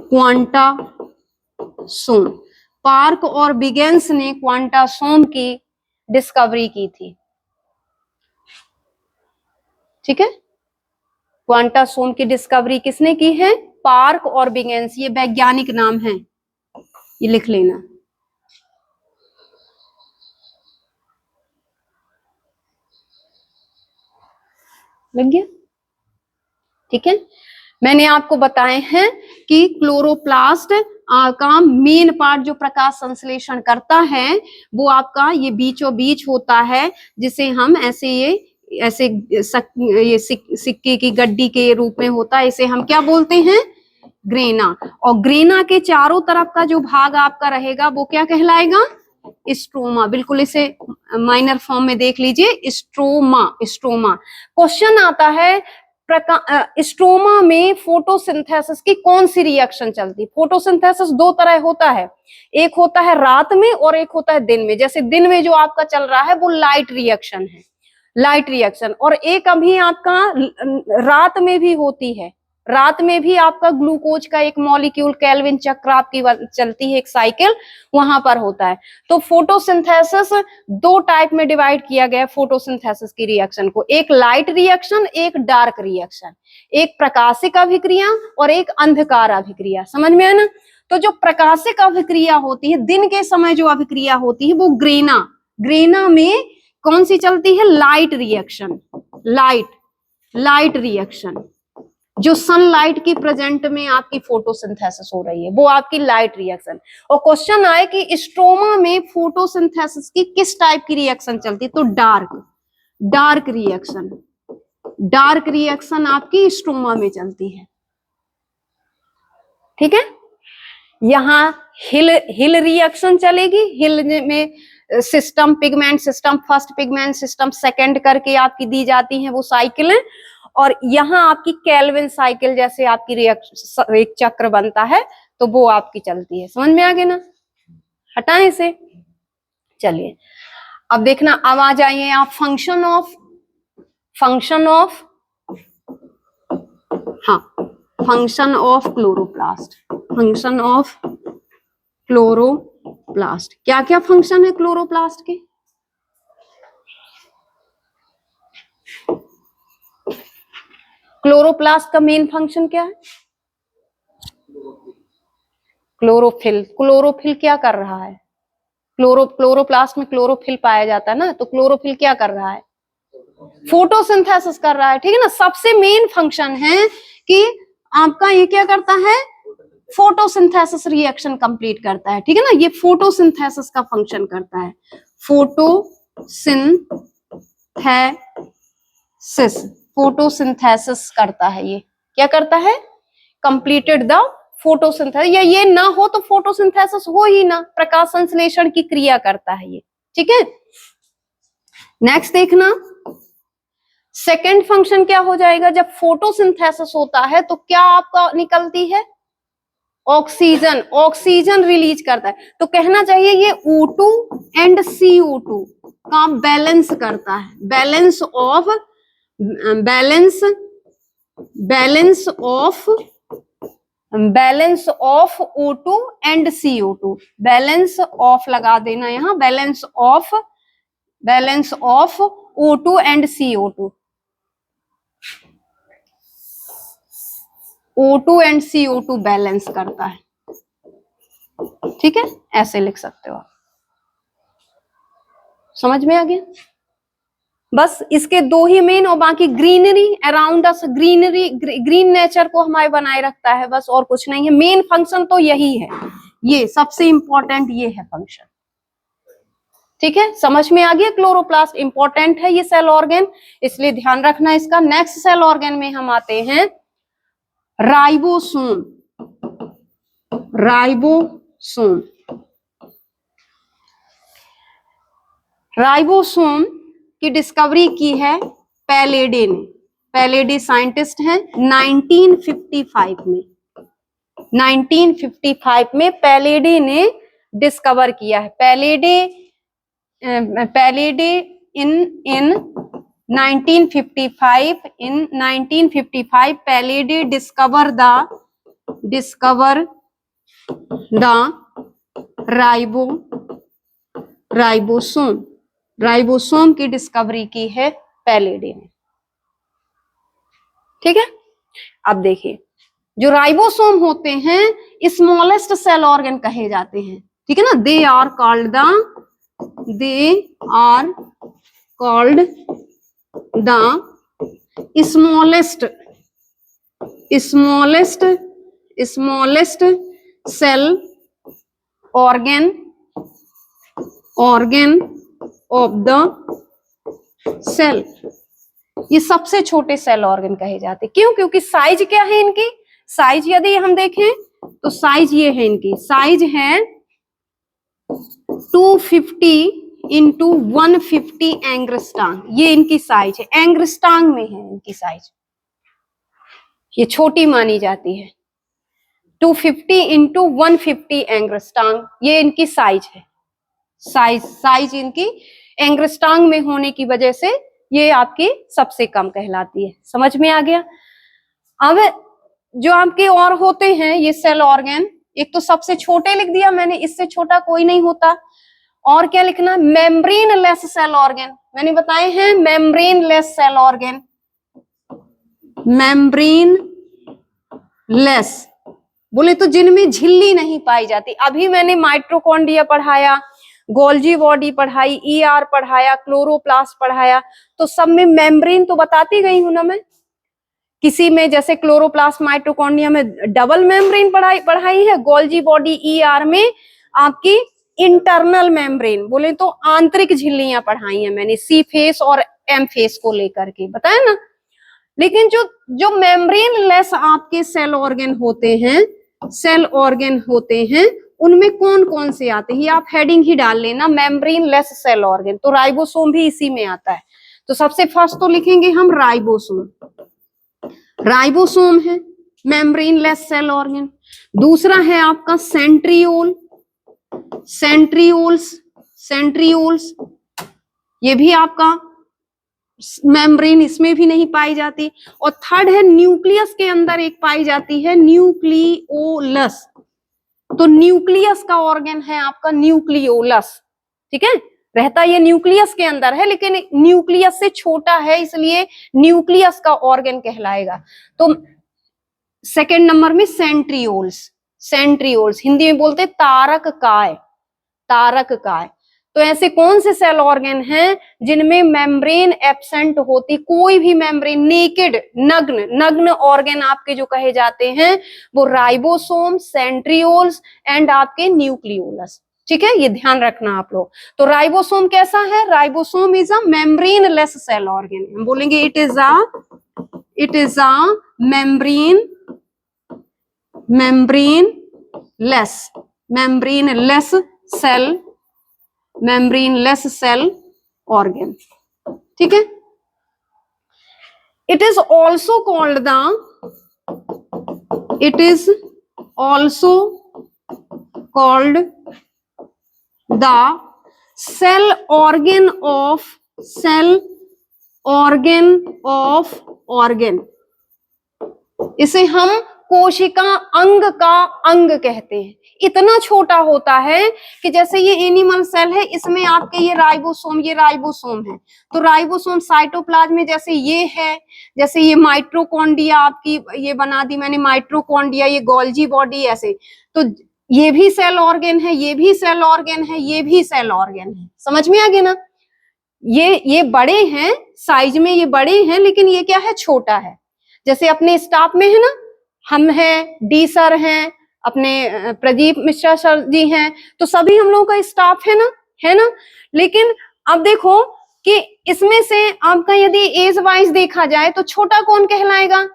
quantasome. Park और बिगेंस ने क्वांटासोम की डिस्कवरी की थी। ठीक है, क्वांटासोम की डिस्कवरी किसने की है? पार्क और बिगेंस, ये वैज्ञानिक नाम है, ये लिख लेना। लग गया? ठीक है, मैंने आपको बताए हैं कि क्लोरोप्लास्ट का मेन पार्ट जो प्रकाश संश्लेषण करता है वो आपका ये बीचों बीच होता है, जिसे हम ऐसे ये सिक्के की गड्डी के रूप में होता है, इसे हम क्या बोलते हैं? ग्रेना। और ग्रेना के चारों तरफ का जो भाग आपका रहेगा वो क्या कहलाएगा? स्ट्रोमा। बिल्कुल इसे माइनर फॉर्म में देख लीजिए, स्ट्रोमा। स्ट्रोमा। क्वेश्चन आता है स्ट्रोमा में फोटोसिंथेसिस की कौन सी रिएक्शन चलती है? फोटोसिंथेसिस दो तरह होता है, एक होता है रात में और एक होता है दिन में। जैसे दिन में जो आपका चल रहा है वो लाइट रिएक्शन है, लाइट रिएक्शन। और एक अभी आपका रात में भी होती है, रात में भी आपका ग्लूकोज का एक मॉलिक्यूल केल्विन चक्र आपकी चलती है, एक साइकिल वहां पर होता है। तो फोटोसिंथेसिस दो टाइप में डिवाइड किया गया है फोटोसिंथेसिस की रिएक्शन को, एक लाइट रिएक्शन, एक डार्क रिएक्शन, एक प्रकाशिक अभिक्रिया और एक अंधकार अभिक्रिया। समझ में आया ना? तो जो प्रकाशिक अभिक्रिया होती है, दिन के समय जो अभिक्रिया होती है वो ग्रेना, ग्रेना में कौन सी चलती है? Light reaction, light reaction. जो सनलाइट की प्रेजेंट में आपकी फोटोसिंथेसिस हो रही है वो आपकी लाइट रिएक्शन। और क्वेश्चन आए कि स्ट्रोमा में फोटोसिंथेसिस की किस टाइप की रिएक्शन चलती है? तो डार्क रिएक्शन, डार्क रिएक्शन आपकी स्ट्रोमा में चलती है। ठीक है, यहां हिल रिएक्शन चलेगी। हिल में system, pigment system, first pigment system, second करके आपकी दी जाती है वो साइकिलें। और यहाँ आपकी केल्विन साइकिल जैसे आपकी रिएक्शन एक चक्र बनता है तो वो आपकी चलती है। समझ में आ गया ना? हटाएं इसे। चलिए अब देखना, अब आ जाइए आप function of chloroplast. Function of chloroplast, क्या क्या फंक्शन है क्लोरोप्लास्ट के? क्लोरोप्लास्ट का मेन फंक्शन क्या है? क्लोरोफिल। क्लोरोफिल क्या कर रहा है? क्लोरोप्लास्ट में क्लोरोफिल पाया जाता है ना, तो क्लोरोफिल क्या कर रहा है? फोटोसिंथेसिस कर रहा है। ठीक है ना? सबसे मेन फंक्शन है कि आपका ये क्या करता है? फोटोसिंथेसिस रिएक्शन कंप्लीट करता है। ठीक है ना? ये फोटोसिंथेसिस का फंक्शन करता है, फोटोसिंथेसिस करता है। ये क्या करता है? Completed the photosynthesis. या ये ना हो तो फोटोसिंथेसिस हो ही ना, प्रकाश संश्लेषण की क्रिया करता है ये। ठीक है, नेक्स्ट देखना, सेकेंड फंक्शन क्या हो जाएगा? जब फोटोसिंथेसिस होता है तो क्या आपका निकलती है? ऑक्सीजन। ऑक्सीजन रिलीज करता है। तो कहना चाहिए ये O2 एंड CO2 का बैलेंस करता है, balance of O2 and CO2। Balance of लगा देना यहां, balance of O2 and CO2। O2 and CO2 balance करता है। ठीक है, ऐसे लिख सकते हो आप। समझ में आ गया? बस इसके दो ही मेन, और बाकी greenery around us, green nature को हमारे बनाए रखता है, बस और कुछ नहीं है। मेन फंक्शन तो यही है, ये सबसे इंपॉर्टेंट ये है फंक्शन। ठीक है, समझ में आ गया? क्लोरोप्लास्ट इंपॉर्टेंट है ये सेल ऑर्गन, इसलिए ध्यान रखना इसका। नेक्स्ट सेल ऑर्गन में हम आते हैं राइबोसोम। राइबोसोम की डिस्कवरी की है पैलेडे ने। पैलेडे साइंटिस्ट हैं। 1955 में पैलेडे ने डिस्कवर किया है। पैलेडे इन 1955 पैलेडे डिस्कवर द राइबोसोम की डिस्कवरी की है पैलेडे ने। ठीक है, अब देखिए, जो राइबोसोम होते हैं स्मॉलेस्ट सेल ऑर्गन कहे जाते हैं। ठीक है ना? They are called the smallest cell organ of the cell, ये सबसे छोटे सेल ऑर्गन कहे जाते। क्यों? क्योंकि साइज क्या है इनकी, साइज यदि हम देखें तो साइज ये है, इनकी साइज है 250 इंटू 150 एंग्स्ट्रॉम, ये इनकी साइज है, एंग्स्ट्रॉम में है इनकी साइज, ये छोटी मानी जाती है। 250 इंटू 150 एंग्स्ट्रॉम, ये इनकी साइज है, साइज इनकी एंग्स्ट्रॉम में होने की वजह से ये आपकी सबसे कम कहलाती है। समझ में आ गया? अब जो आपके और होते हैं ये सेल ऑर्गन, एक तो सबसे छोटे लिख दिया मैंने, इससे छोटा कोई नहीं होता। और क्या लिखना? मेम्ब्रेन लेस सेल ऑर्गन, मैंने बताए हैं membrane less cell organ, membrane less बोले तो जिनमें झिल्ली नहीं पाई जाती। अभी मैंने माइटोकॉन्ड्रिया पढ़ाया, गोल्जी बॉडी पढ़ाई, ईआर पढ़ाया, क्लोरोप्लास्ट पढ़ाया, तो सब में मेम्ब्रेन तो बताती गई हूं ना मैं। किसी में जैसे क्लोरोप्लास्ट माइटोकॉन्ड्रिया में डबल मेम्ब्रेन पढ़ाई है, गोल्जी बॉडी ईआर में आपकी इंटरनल मेम्ब्रेन बोले तो आंतरिक झिल्लियां पढ़ाई है मैंने, सी फेस और एम फेस को लेकर के बताया ना। लेकिन जो मेम्ब्रेन लेस आपके सेल ऑर्गन होते हैं उनमें कौन कौन से आते हैं, ये आप हेडिंग ही डाल लेना, मेम्ब्रेन लेस सेल ऑर्गन। तो राइबोसोम भी इसी में आता है। तो सबसे फर्स्ट तो लिखेंगे हम राइबोसोम, राइबोसोम है मेम्ब्रेन लेस सेल ऑर्गन। दूसरा है आपका सेंट्रियोल्स, ये भी आपका मेम्ब्रेन, इसमें भी नहीं पाई जाती। और थर्ड है न्यूक्लियस के अंदर एक पाई जाती है न्यूक्लियोलस, तो न्यूक्लियस का ऑर्गन है आपका न्यूक्लियोलस, ठीक है, रहता ये न्यूक्लियस के अंदर है लेकिन न्यूक्लियस से छोटा है इसलिए न्यूक्लियस का ऑर्गन कहलाएगा। तो सेकंड नंबर में सेंट्रियोल्स हिंदी में बोलते तारक काय। तो ऐसे कौन से सेल ऑर्गन हैं जिनमें मेम्ब्रेन एब्सेंट होती, कोई भी मेम्ब्रेन, नेकेड नग्न ऑर्गन आपके जो कहे जाते हैं वो राइबोसोम, सेंट्रियोल्स एंड आपके न्यूक्लियोलस, ठीक है, ये ध्यान रखना आप लोग। तो राइबोसोम कैसा है? Ribosome is a membrane less cell organ, हम बोलेंगे it is a membrane less cell organ, ठीक है। It is also called the cell organ organ, इसे हम कोशिका अंग का अंग कहते हैं। इतना छोटा होता है कि जैसे ये एनिमल सेल है, इसमें आपके ये राइबोसोम है, तो राइबोसोम साइटोप्लाज्म में जैसे ये है, जैसे ये माइटोकॉन्ड्रिया आपकी ये बना दी मैंने माइटोकॉन्ड्रिया, ये गोल्जी बॉडी, ऐसे तो ये भी सेल ऑर्गन है, ये भी सेल ऑर्गन है, ये भी सेल ऑर्गन है। समझ में आ गया ना? ये बड़े हैं साइज में, ये बड़े हैं लेकिन ये क्या है? छोटा है। जैसे अपने स्टाफ में है ना, हम हैं, डी सर हैं, अपने प्रदीप मिश्रा सर जी हैं, तो सभी हम लोगों का स्टाफ है ना। लेकिन अब देखो कि इसमें से आपका यदि एज वाइज देखा जाए तो छोटा कौन कहलाएगा?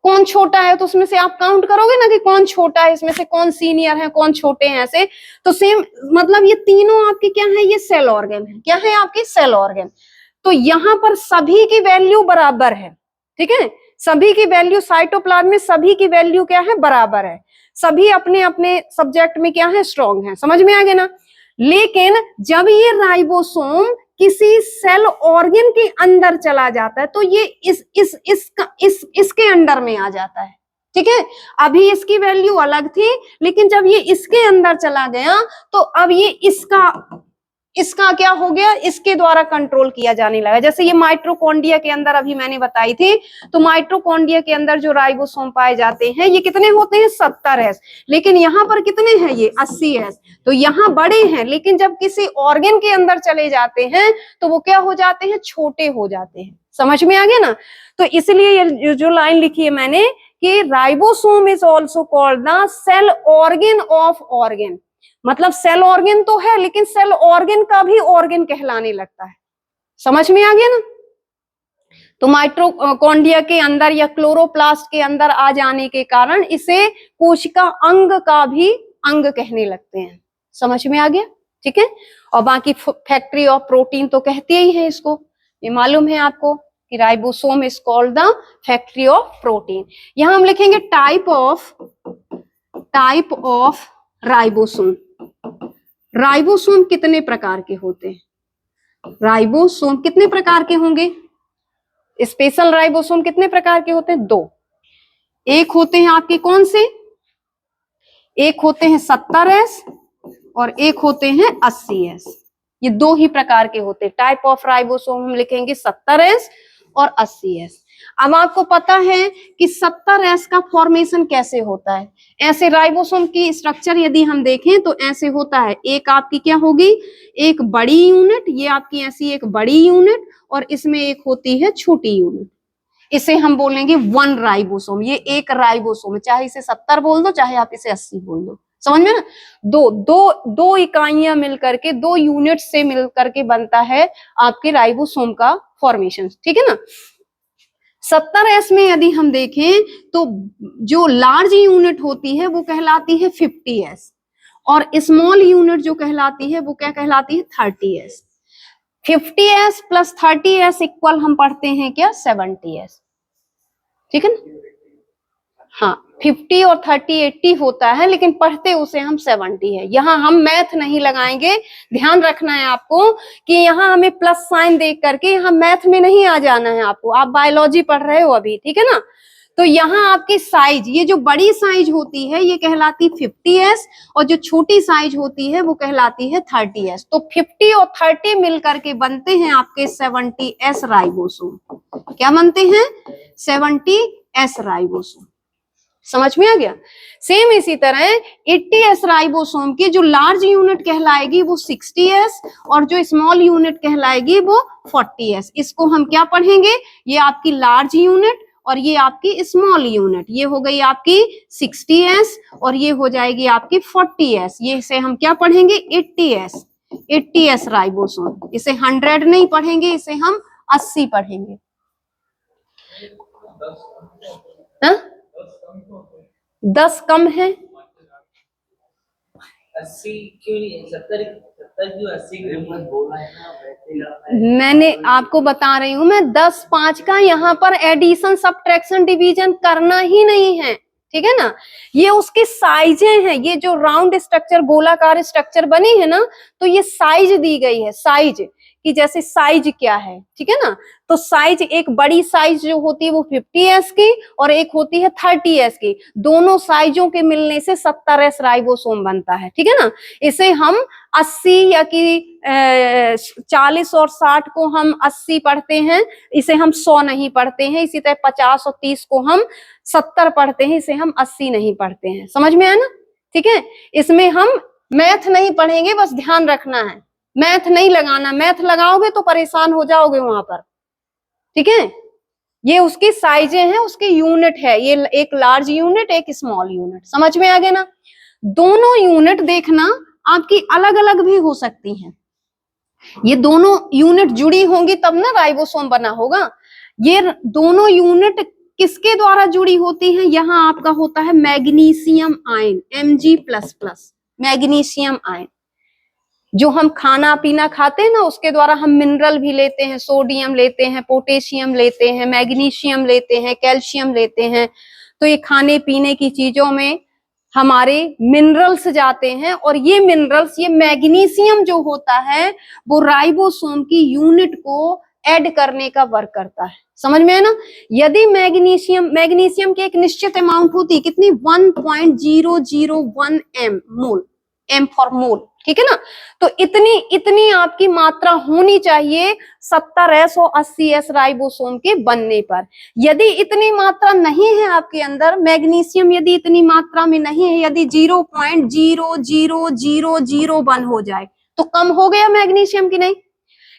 कौन छोटा है? तो उसमें से आप काउंट करोगे ना कि कौन छोटा है, इसमें से कौन सीनियर है, कौन छोटे हैं, ऐसे। तो सेम मतलब ये तीनों आपके क्या है? ये सेल ऑर्गन है। क्या है आपके? Cell organ. तो यहाँ पर सभी की वैल्यू बराबर है, ठीक है, सभी की वैल्यू साइटोप्लाज्म में सभी की वैल्यू क्या है? बराबर है। सभी अपने अपने सब्जेक्ट में क्या है? स्ट्रॉन्ग है। समझ में आ गया ना? लेकिन जब ये राइबोसोम किसी सेल ऑर्गन के अंदर चला जाता है तो ये इसके अंडर में आ जाता है, ठीक है। अभी इसकी वैल्यू अलग थी, लेकिन जब ये इसके अंदर चला गया तो अब ये इसका क्या हो गया? इसके द्वारा कंट्रोल किया जाने लगा। जैसे ये माइटोकॉन्ड्रिया के अंदर अभी मैंने बताई थी, तो माइटोकॉन्ड्रिया के अंदर जो राइबोसोम पाए जाते हैं ये कितने होते हैं? 70 S, लेकिन यहाँ पर कितने हैं? ये 80 S। तो यहाँ बड़े हैं, लेकिन जब किसी ऑर्गन के अंदर चले जाते हैं तो वो क्या हो जाते हैं? छोटे हो जाते हैं। समझ में आ गया ना। तो इसलिए ये जो लाइन लिखी है मैंने कि ribosome is also called the cell organ of organ, मतलब सेल ऑर्गन तो है लेकिन सेल ऑर्गन का भी ऑर्गन कहलाने लगता है। समझ में आ गया ना। तो माइटोकॉन्ड्रिया के अंदर या क्लोरोप्लास्ट के अंदर आ जाने के कारण इसे कोशिका अंग का भी अंग कहने लगते हैं। समझ में आ गया, ठीक है। और बाकी फैक्ट्री ऑफ प्रोटीन तो कहते ही है इसको, ये मालूम है आपको कि ribosome is called the factory of protein. यहां हम लिखेंगे टाइप ऑफ राइबोसोम। राइबोसोम कितने प्रकार के होते हैं? राइबोसोम कितने प्रकार के होंगे? स्पेशल राइबोसोम कितने प्रकार के होते हैं? 2। एक होते हैं आपके कौन से? एक होते हैं 70S और एक होते हैं 80S। ये 2 ही प्रकार के होते हैं। टाइप ऑफ राइबोसोम हम लिखेंगे 70S और 80S। अब आपको पता है कि 70S का फॉर्मेशन कैसे होता है। ऐसे राइबोसोम की स्ट्रक्चर यदि हम देखें तो ऐसे होता है, एक आपकी क्या होगी, एक बड़ी यूनिट, ये आपकी ऐसी एक बड़ी यूनिट और इसमें एक होती है छोटी यूनिट। इसे हम बोलेंगे 1 राइबोसोम। ये एक राइबोसोम है, चाहे इसे 70 बोल दो चाहे आप इसे 80 बोल दो। समझ में ना। दो इकाइयां मिलकर के, 2 यूनिट से मिलकर के बनता है आपके राइबोसोम का फॉर्मेशन, ठीक है ना। 70S में यदि हम देखें तो जो लार्ज यूनिट होती है वो कहलाती है 50S और स्मॉल यूनिट जो कहलाती है वो क्या कहलाती है 30S। 50S plus 30S equal हम पढ़ते हैं क्या 70S, ठीक है ना। हाँ 50 और 30 80 होता है लेकिन पढ़ते उसे हम 70 है। यहाँ हम मैथ नहीं लगाएंगे, ध्यान रखना है आपको कि यहाँ हमें प्लस साइन देख करके यहाँ मैथ में नहीं आ जाना है आपको। आप बायोलॉजी पढ़ रहे हो अभी, ठीक है ना। तो यहाँ आपकी साइज, ये जो बड़ी साइज होती है ये कहलाती 50S और जो छोटी साइज होती है वो कहलाती है 30S। तो 50 और 30 मिलकर के बनते हैं आपके 70S राइबोसोम। क्या बनते हैं? 70S ribosome. समझ में आ गया। सेम इसी तरह 80S राइबोसोम की जो लार्ज यूनिट कहलाएगी वो 60S और जो स्मॉल यूनिट कहलाएगी वो 40S। इसको हम क्या पढ़ेंगे, ये आपकी लार्ज यूनिट और ये आपकी स्मॉल यूनिट। ये हो गई आपकी 60S और ये हो जाएगी आपकी 40S। ये इसे हम क्या पढ़ेंगे 80S राइबोसोम। इसे 100 नहीं पढ़ेंगे, इसे हम 80 पढ़ेंगे। 10 कम है, 80 क्यों नहीं, 70 क्यों, 80 क्यों? मैंने आपको बता रही हूं मैं 10 5 का यहाँ पर एडिशन सब्ट्रैक्शन डिवीजन करना ही नहीं है, ठीक है ना। ये उसकी साइजें हैं, ये जो राउंड स्ट्रक्चर गोलाकार स्ट्रक्चर बनी है ना, तो ये साइज दी गई है, साइज कि जैसे साइज क्या है, ठीक है ना। तो साइज, एक बड़ी साइज जो होती है वो 50S की और एक होती है 30S की। दोनों साइजों के मिलने से 70S राइबोसोम बनता है, ठीक है ना। इसे हम 80 या कि 40 और 60 को हम 80 पढ़ते हैं, इसे हम 100 नहीं पढ़ते हैं। इसी तरह 50 और 30 को हम 70 पढ़ते हैं, इसे हम 80 नहीं पढ़ते हैं। समझ में आया ना, ठीक है। इसमें हम मैथ नहीं पढ़ेंगे, बस ध्यान रखना है, मैथ नहीं लगाना। मैथ लगाओगे तो परेशान हो जाओगे वहां पर, ठीक है। ये उसकी साइजें हैं, उसकी यूनिट है, ये एक लार्ज यूनिट एक स्मॉल यूनिट। समझ में आ गया ना। दोनों यूनिट देखना आपकी अलग अलग भी हो सकती हैं। ये दोनों यूनिट जुड़ी होंगी तब ना राइबोसोम बना होगा। ये दोनों यूनिट किसके द्वारा जुड़ी होती हैं? यहाँ आपका होता है magnesium ion, Mg++, magnesium ion. जो हम खाना पीना खाते हैं ना उसके द्वारा हम मिनरल भी लेते हैं, सोडियम लेते हैं, पोटेशियम लेते हैं, मैग्नीशियम लेते हैं, कैल्शियम लेते हैं। तो ये खाने पीने की चीजों में हमारे मिनरल्स जाते हैं और ये मिनरल्स, ये मैग्नीशियम जो होता है वो राइबोसोम की यूनिट को ऐड करने का वर्क करता है। समझ में है ना। यदि मैग्नीशियम की एक निश्चित अमाउंट होती, कितनी, 1.001 मोल, M फॉर मोल, ठीक है ना। तो इतनी आपकी मात्रा होनी चाहिए 70S और 80S राइबोसोम के बनने पर। यदि इतनी मात्रा नहीं है आपके अंदर, मैग्नीशियम यदि इतनी मात्रा में नहीं है, यदि 0.00001 हो जाए तो कम हो गया मैग्नीशियम की नहीं।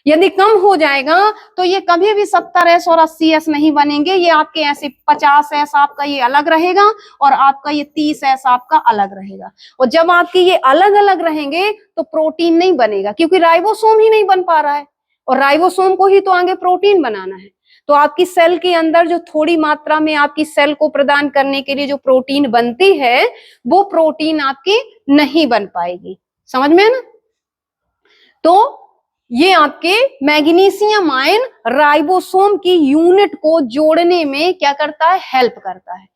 यदि कम हो जाएगा तो ये कभी भी 70s और 80s नहीं बनेंगे, ये आपके ऐसे 50s आपका ये अलग रहेगा और आपका ये 30s आपका अलग रहेगा। और जब आपके ये अलग अलग रहेंगे तो प्रोटीन नहीं बनेगा, क्योंकि राइबोसोम ही नहीं बन पा रहा है और राइबोसोम को ही तो आगे प्रोटीन बनाना है। तो आपकी सेल के अंदर जो थोड़ी मात्रा में आपकी सेल को प्रदान करने के लिए जो प्रोटीन बनती है वो प्रोटीन आपकी नहीं बन पाएगी। समझ में है ना? तो ये आपके मैग्नीशियम आयन राइबोसोम की यूनिट को जोड़ने में क्या करता है, हेल्प करता है।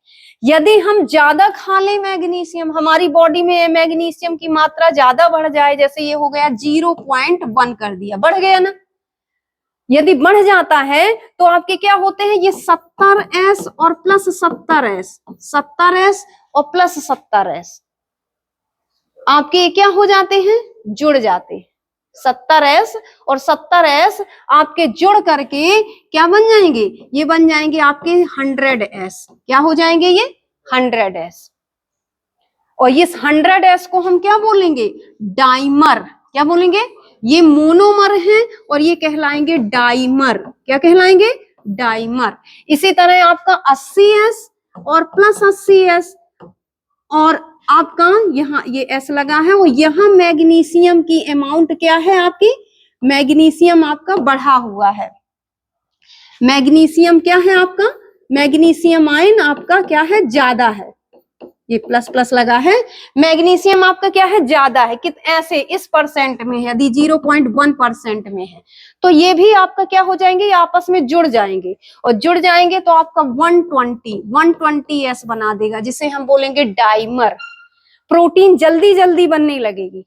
यदि हम ज्यादा खा लें मैग्नीशियम, हमारी बॉडी में मैग्नीशियम की मात्रा ज्यादा बढ़ जाए, जैसे ये हो गया 0.1 कर दिया, बढ़ गया ना, यदि बढ़ जाता है तो आपके क्या होते हैं, ये 70s और प्लस 70s, 70s और प्लस 70s आपके क्या हो जाते हैं, जुड़ जाते हैं। 70s और 70s आपके जुड़ करके क्या बन जाएंगे, ये बन जाएंगे आपके 100s। क्या हो जाएंगे ये 100s। और इस 100s को हम क्या बोलेंगे, डाइमर। क्या बोलेंगे, ये मोनोमर है और ये कहलाएंगे डाइमर। क्या कहलाएंगे, डाइमर। इसी तरह आपका 80s और प्लस 80s और आपका यहाँ ये S लगा है और यहाँ मैग्नीशियम की अमाउंट क्या है, आपकी मैग्नीशियम आपका बढ़ा हुआ है। मैग्नीशियम क्या है आपका, मैग्नीशियम आयन आपका क्या है, ज्यादा है। ये प्लस प्लस लगा है, मैग्नीशियम आपका क्या है, ज्यादा है। कित ऐसे इस परसेंट में है, यदि 0.1% में है तो ये भी आपका क्या हो जाएंगे, ये आपस में जुड़ जाएंगे और जुड़ जाएंगे तो आपका 120s बना देगा, जिसे हम बोलेंगे डाइमर। प्रोटीन जल्दी जल्दी बनने लगेगी,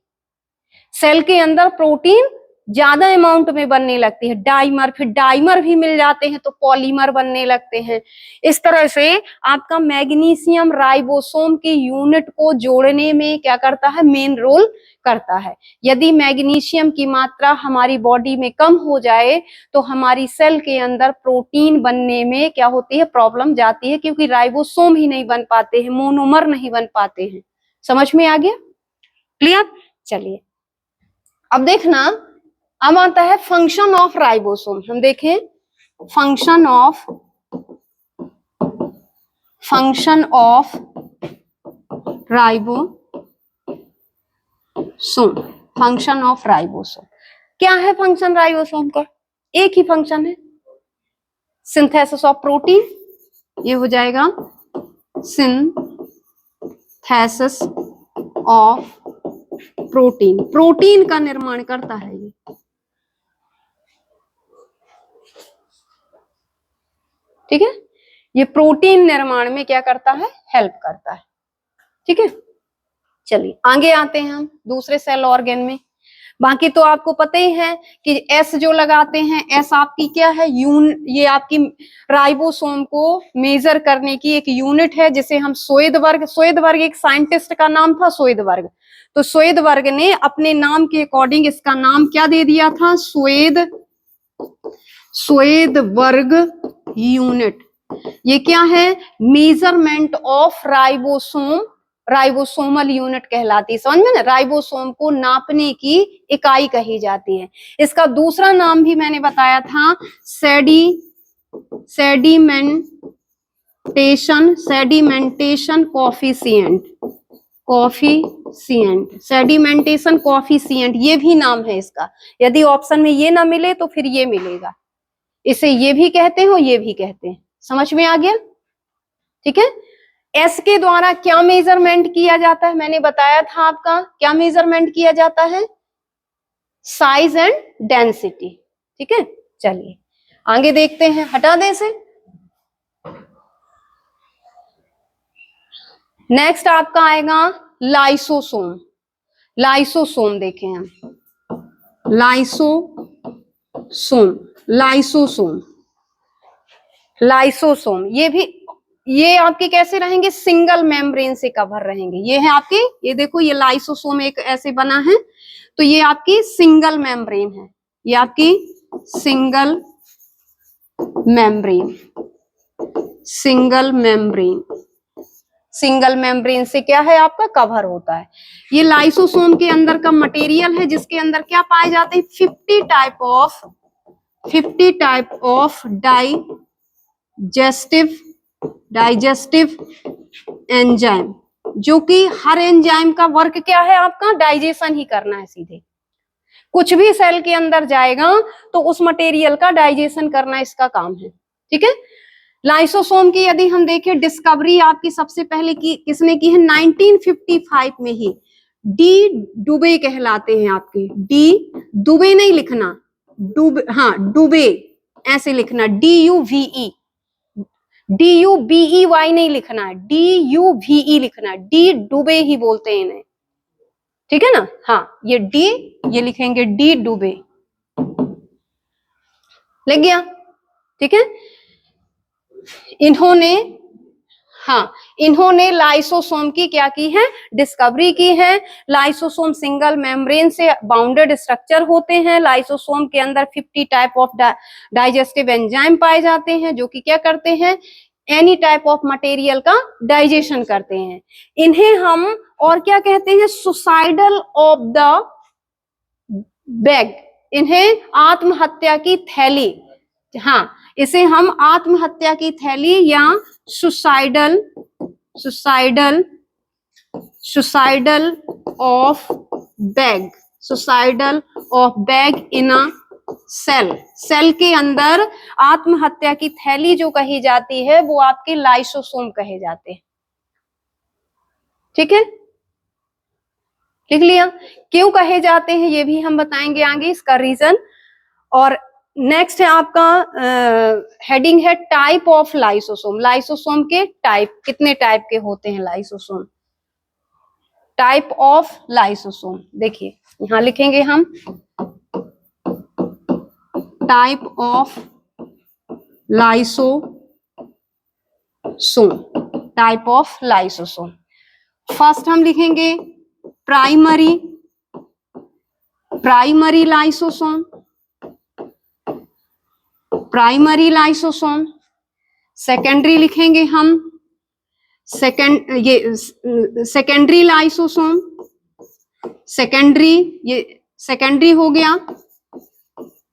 सेल के अंदर प्रोटीन ज्यादा अमाउंट में बनने लगती है, डाइमर। फिर डाइमर भी मिल जाते हैं तो पॉलीमर बनने लगते हैं। इस तरह से आपका मैग्नीशियम राइबोसोम की यूनिट को जोड़ने में क्या करता है, मेन रोल करता है। यदि मैग्नीशियम की मात्रा हमारी बॉडी में कम हो जाए तो हमारी सेल के अंदर प्रोटीन बनने में क्या होती है, प्रॉब्लम जाती है, क्योंकि राइबोसोम ही नहीं बन पाते हैं, मोनोमर नहीं बन पाते हैं। समझ में आ गया, क्लियर? चलिए अब देखना, अब आता है फंक्शन ऑफ राइबोसोम। हम देखें function of ribosome. Function of ribosome क्या है, फंक्शन राइबोसोम का एक ही फंक्शन है, सिंथेसिस ऑफ प्रोटीन। ये हो जाएगा सिंथेसिस ऑफ प्रोटीन, प्रोटीन का निर्माण करता है ये। ठीक है, ये प्रोटीन निर्माण में क्या करता है, हेल्प करता है। ठीक है, चलिए आगे आते हैं हम दूसरे सेल ऑर्गन में। बाकी तो आपको पता ही है कि एस जो लगाते हैं, एस आपकी क्या है, ये आपकी राइबोसोम को मेजर करने की एक यूनिट है, जिसे हम स्वेदबर्ग एक साइंटिस्ट का नाम था स्वेदबर्ग। तो स्वेदबर्ग ने अपने नाम के अकॉर्डिंग इसका नाम क्या दे दिया था, स्वेदबर्ग यूनिट। ये क्या है, measurement of ribosome, ribosomal unit कहलाती है। समझ में ना, राइबोसोम को नापने की इकाई कही जाती है। इसका दूसरा नाम भी मैंने बताया था, सेडिमेंटेशन कॉफिशिएंट, ये भी नाम है इसका। यदि ऑप्शन में ये ना मिले तो फिर ये मिलेगा। इसे ये भी कहते हैं और ये भी कहते हैं। समझ में आ गया? ठीक है, एस के द्वारा क्या मेजरमेंट किया जाता है, मैंने बताया था आपका क्या मेजरमेंट किया जाता है, साइज एंड डेंसिटी। ठीक है, चलिए आगे देखते हैं, हटा दे इसे। नेक्स्ट आपका आएगा लाइसोसोम। लाइसोसोम देखें हम, लाइसोसोम ये आपके कैसे रहेंगे, सिंगल मेम्ब्रेन से कवर रहेंगे। ये है आपके, ये देखो ये लाइसोसोम एक ऐसे बना है, तो ये आपकी सिंगल मेम्ब्रेन है, ये आपकी सिंगल मेम्ब्रेन से क्या है, आपका कवर होता है। ये लाइसोसोम के अंदर का मटेरियल है, जिसके अंदर क्या पाए जाते हैं, 50 type of 50 type of digestive enzyme, जो कि हर एंजाइम का वर्क क्या है आपका, डाइजेशन ही करना है सीधे। कुछ भी सेल के अंदर जाएगा तो उस मटेरियल का डाइजेशन करना इसका काम है, ठीक है। लाइसोसोम की यदि हम देखें डिस्कवरी आपकी सबसे पहले किसने की है, 1955 में ही। डी डुबे कहलाते हैं आपके, डी दुबे नहीं लिखना, डुबे ऐसे लिखना, DUBEY नहीं लिखना है, DUVE लिखना है, डी डुबे ही बोलते हैं इन्हें, ठीक है ना। हाँ, ये डी, ये लिखेंगे डी डुबे, लग गया, ठीक है। इन्होंने लाइसोसोम की क्या की है, डिस्कवरी की है। लाइसोसोम सिंगल मेम्ब्रेन से बाउंडेड स्ट्रक्चर होते हैं। लाइसोसोम के अंदर 50 टाइप ऑफ डाइजेस्टिव एंजाइम पाए जाते हैं, जो कि क्या करते हैं, एनी टाइप ऑफ मटेरियल का डाइजेशन करते हैं। इन्हें हम और क्या कहते हैं, सुसाइडल ऑफ द बैग, इन्हें आत्महत्या की थैली, हाँ, इसे हम आत्महत्या की थैली या suicidal of bag in a cell के अंदर आत्महत्या की थैली जो कही जाती है वो आपके लाइसोसोम कहे जाते हैं, ठीक है। लिख लिया, क्यों कहे जाते हैं ये भी हम बताएंगे आगे, इसका रीजन। और नेक्स्ट है आपका हेडिंग है टाइप ऑफ लाइसोसोम। लाइसोसोम के टाइप, कितने टाइप के होते हैं लाइसोसोम, टाइप ऑफ लाइसोसोम। देखिए यहां लिखेंगे हम type of lysosome, type of lysosome. First हम लिखेंगे प्राइमरी लाइसोसोम। सेकेंडरी लिखेंगे हम सेकेंडरी लाइसोसोम, सेकेंडरी हो गया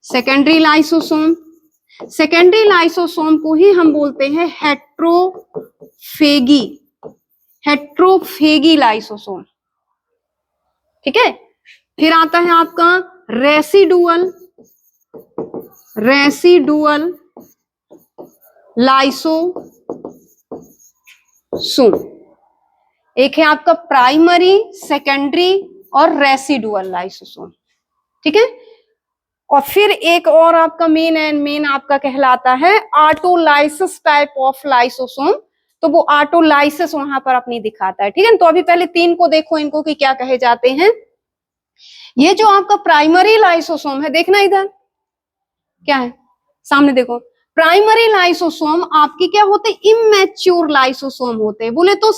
सेकेंडरी लाइसोसोम। सेकेंडरी लाइसोसोम को ही हम बोलते हैं हेट्रोफेगी लाइसोसोम, ठीक है। फिर आता है आपका रेसिडुअल लाइसोसोम। एक है आपका प्राइमरी, सेकेंडरी और रेसिडुअल लाइसोसोम, ठीक है। और फिर एक और आपका मेन आपका कहलाता है ऑटोलाइसिस टाइप ऑफ लाइसोसोम। तो वो ऑटोलाइसिस वहां पर अपनी दिखाता है, ठीक है। तो अभी पहले तीन को देखो, इनको कि क्या कहे जाते हैं। ये जो आपका प्राइमरी लाइसोसोम है, देखना इधर क्या है, सामने देखो। प्राइमरी लाइसोसोम आपकी क्या होते हैं, इमैच्योर लाइसोसोम होते हैं। बोले तो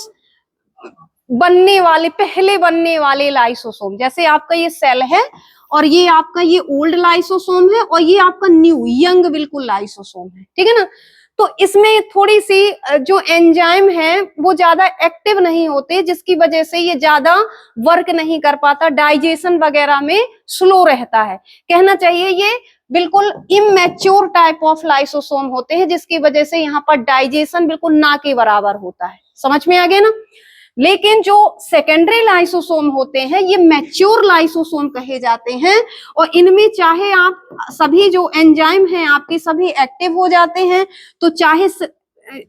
पहले बनने वाले लाइसोसोम। जैसे आपका ये सेल है और ये आपका ये ओल्ड लाइसोसोम है और ये आपका न्यू यंग बिल्कुल लाइसोसोम है, ठीक है ना। तो इसमें थोड़ी सी जो एंजाइम है वो ज्यादा एक्टिव नहीं होते, जिसकी वजह से ये ज्यादा वर्क नहीं कर पाता, डाइजेशन वगैरह में स्लो रहता है। कहना चाहिए ये बिल्कुल इमैच्योर टाइप ऑफ लाइसोसोम होते हैं, जिसकी वजह से यहाँ पर डाइजेशन बिल्कुल ना के बराबर होता है। समझ में आ गया ना। लेकिन जो सेकेंडरी लाइसोसोम होते हैं ये मैच्योर लाइसोसोम कहे जाते हैं, और इनमें चाहे आप सभी जो एंजाइम हैं आपके सभी एक्टिव हो जाते हैं। तो चाहे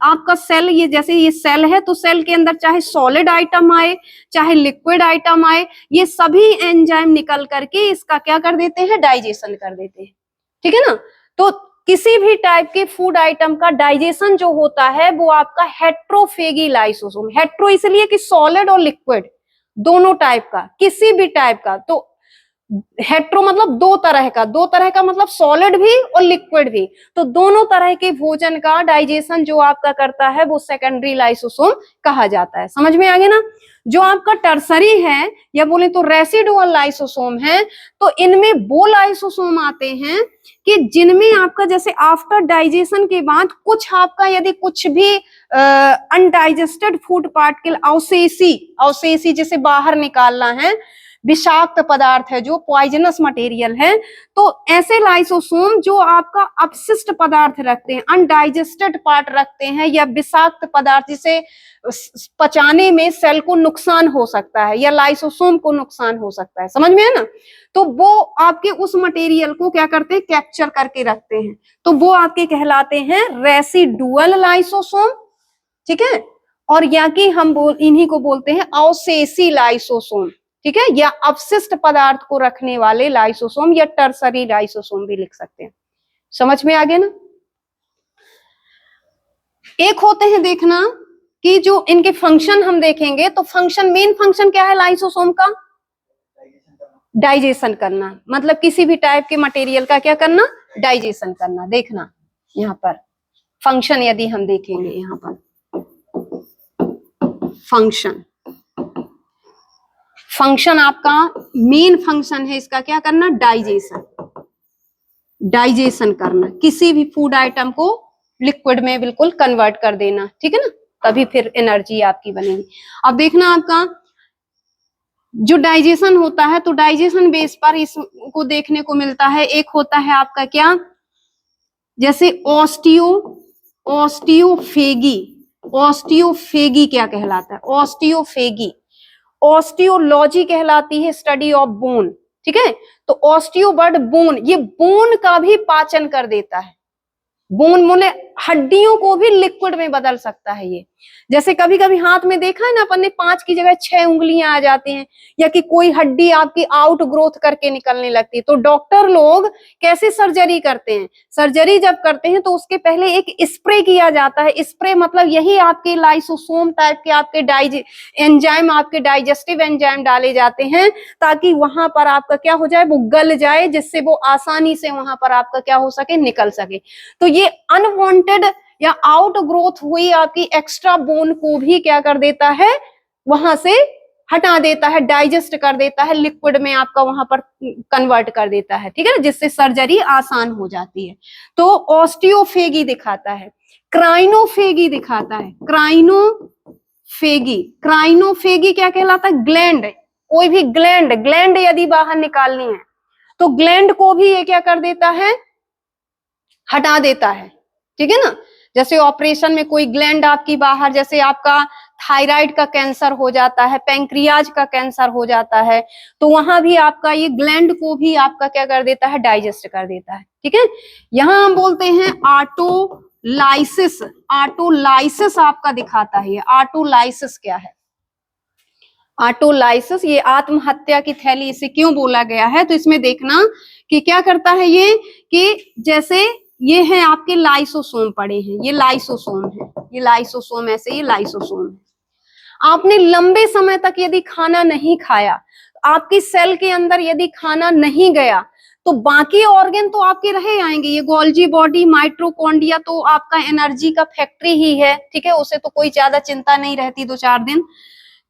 आपका सेल, ये जैसे ये सेल है तो सेल के अंदर चाहे सॉलिड आइटम आए चाहे लिक्विड आइटम आए, ये सभी एंजाइम निकल करके इसका क्या कर देते हैं, डाइजेशन कर देते हैं, ठीक है ना। तो किसी भी टाइप के फूड आइटम का डाइजेशन जो होता है वो आपका हेट्रोफेगी लाइसोसोम। हेट्रो इसलिए कि सॉलिड और लिक्विड दोनों टाइप का, किसी भी टाइप का। तो हेट्रो मतलब दो तरह का मतलब सॉलिड भी और लिक्विड भी। तो दोनों तरह के भोजन का डाइजेशन जो आपका करता है वो सेकेंडरी लाइसोसोम कहा जाता है। समझ में आ गया ना। जो आपका टर्सरी है या बोले तो रेसिडुअल लाइसोसोम है, तो इनमें वो लाइसोसोम आते हैं कि जिनमें आपका जैसे आफ्टर डाइजेशन के बाद कुछ आपका यदि कुछ भी अनडाइजेस्टेड फूड पार्टिकल अवशेषी जिसे बाहर निकालना है, विषाक्त पदार्थ है, जो पॉइजनस मटेरियल है। तो ऐसे लाइसोसोम जो आपका अपशिष्ट पदार्थ रखते हैं, अनडाइजेस्टेड पार्ट रखते हैं, या विषाक्त पदार्थ जिसे पचाने में सेल को नुकसान हो सकता है या लाइसोसोम को नुकसान हो सकता है, समझ में है ना। तो वो आपके उस मटेरियल को क्या करते हैं, कैप्चर करके रखते हैं, तो वो आपके कहलाते हैं रेसिडुअल लाइसोसोम, ठीक है। और या कि हम इन्हीं को बोलते हैं अवशेषी लाइसोसोम, ठीक है, या अपशिष्ट पदार्थ को रखने वाले लाइसोसोम या टर्सरी लाइसोसोम भी लिख सकते हैं। समझ में आ गया ना। एक होते हैं, देखना कि जो इनके फंक्शन हम देखेंगे, तो फंक्शन, मेन फंक्शन क्या है लाइसोसोम का, डाइजेशन करना, मतलब किसी भी टाइप के मटेरियल का क्या करना, डाइजेशन करना। देखना यहाँ पर फंक्शन यदि हम देखेंगे, यहाँ पर फंक्शन आपका मेन फंक्शन है इसका क्या करना, डाइजेशन करना, किसी भी फूड आइटम को लिक्विड में बिल्कुल कन्वर्ट कर देना, ठीक है ना, तभी फिर एनर्जी आपकी बनेगी। अब देखना आपका जो डाइजेशन होता है, तो डाइजेशन बेस पर इसको देखने को मिलता है। एक होता है आपका क्या, जैसे ऑस्टियोफेगी क्या कहलाता है, ऑस्टियोलॉजी कहलाती है स्टडी ऑफ बोन, ठीक है। तो ऑस्टियो वर्ड बोन, ये बोन का भी पाचन कर देता है, बोन मोने हड्डियों को भी लिक्विड में बदल सकता है ये। जैसे कभी कभी हाथ में देखा है ना अपन ने, 5 की जगह 6 उंगलियां आ जाती हैं, या कि कोई हड्डी आपकी आउट ग्रोथ करके निकलने लगती है। तो डॉक्टर लोग कैसे सर्जरी करते हैं, सर्जरी जब करते हैं तो उसके पहले एक स्प्रे किया जाता है। स्प्रे मतलब यही आपके लाइसोसोम टाइप के आपके एंजाइम, आपके डाइजेस्टिव एंजाइम डाले जाते हैं, ताकि वहां पर आपका क्या हो जाए, वो गल जाए, जिससे वो आसानी से वहां पर आपका क्या हो सके, निकल सके। तो ये अनवांटेड या आउट ग्रोथ हुई आपकी एक्स्ट्रा बोन को भी क्या कर देता है, वहां से हटा देता है, डाइजेस्ट कर देता है, लिक्विड में आपका वहां पर कन्वर्ट कर देता है, ठीक है ना, जिससे सर्जरी आसान हो जाती है। तो ऑस्टियोफेगी दिखाता है, क्राइनोफेगी दिखाता है, क्राइनोफेगी क्या कहलाता है, ग्लैंड, कोई भी ग्लैंड यदि बाहर निकालनी है तो ग्लैंड को भी ये क्या कर देता है, हटा देता है, ठीक है ना। जैसे ऑपरेशन में कोई ग्लैंड आपकी बाहर, जैसे आपका थायराइड का कैंसर हो जाता है, पैंक्रियाज का कैंसर हो जाता है, तो वहां भी आपका ये ग्लैंड को भी आपका क्या कर देता है, डाइजेस्ट कर देता है, ठीक है। यहां हम बोलते हैं आटोलाइसिस आपका दिखाता है। ये आटोलाइसिस क्या है, आटोलाइसिस, ये आत्महत्या की थैली इसे क्यों बोला गया है, तो इसमें देखना कि क्या करता है ये, कि जैसे ये है आपके लाइसोसोम पड़े हैं, ये लाइसोसोम है, ये लाइसोसोम ऐसे, ये लाइसोसोम है। आपने लंबे समय तक यदि खाना नहीं खाया, आपकी सेल के अंदर यदि खाना नहीं गया, तो बाकी ऑर्गन तो आपके रहे आएंगे। ये गोल्जी बॉडी, माइटोकॉन्ड्रिया तो आपका एनर्जी का फैक्ट्री ही है, ठीक है, उसे तो कोई ज्यादा चिंता नहीं रहती 2-4 दिन,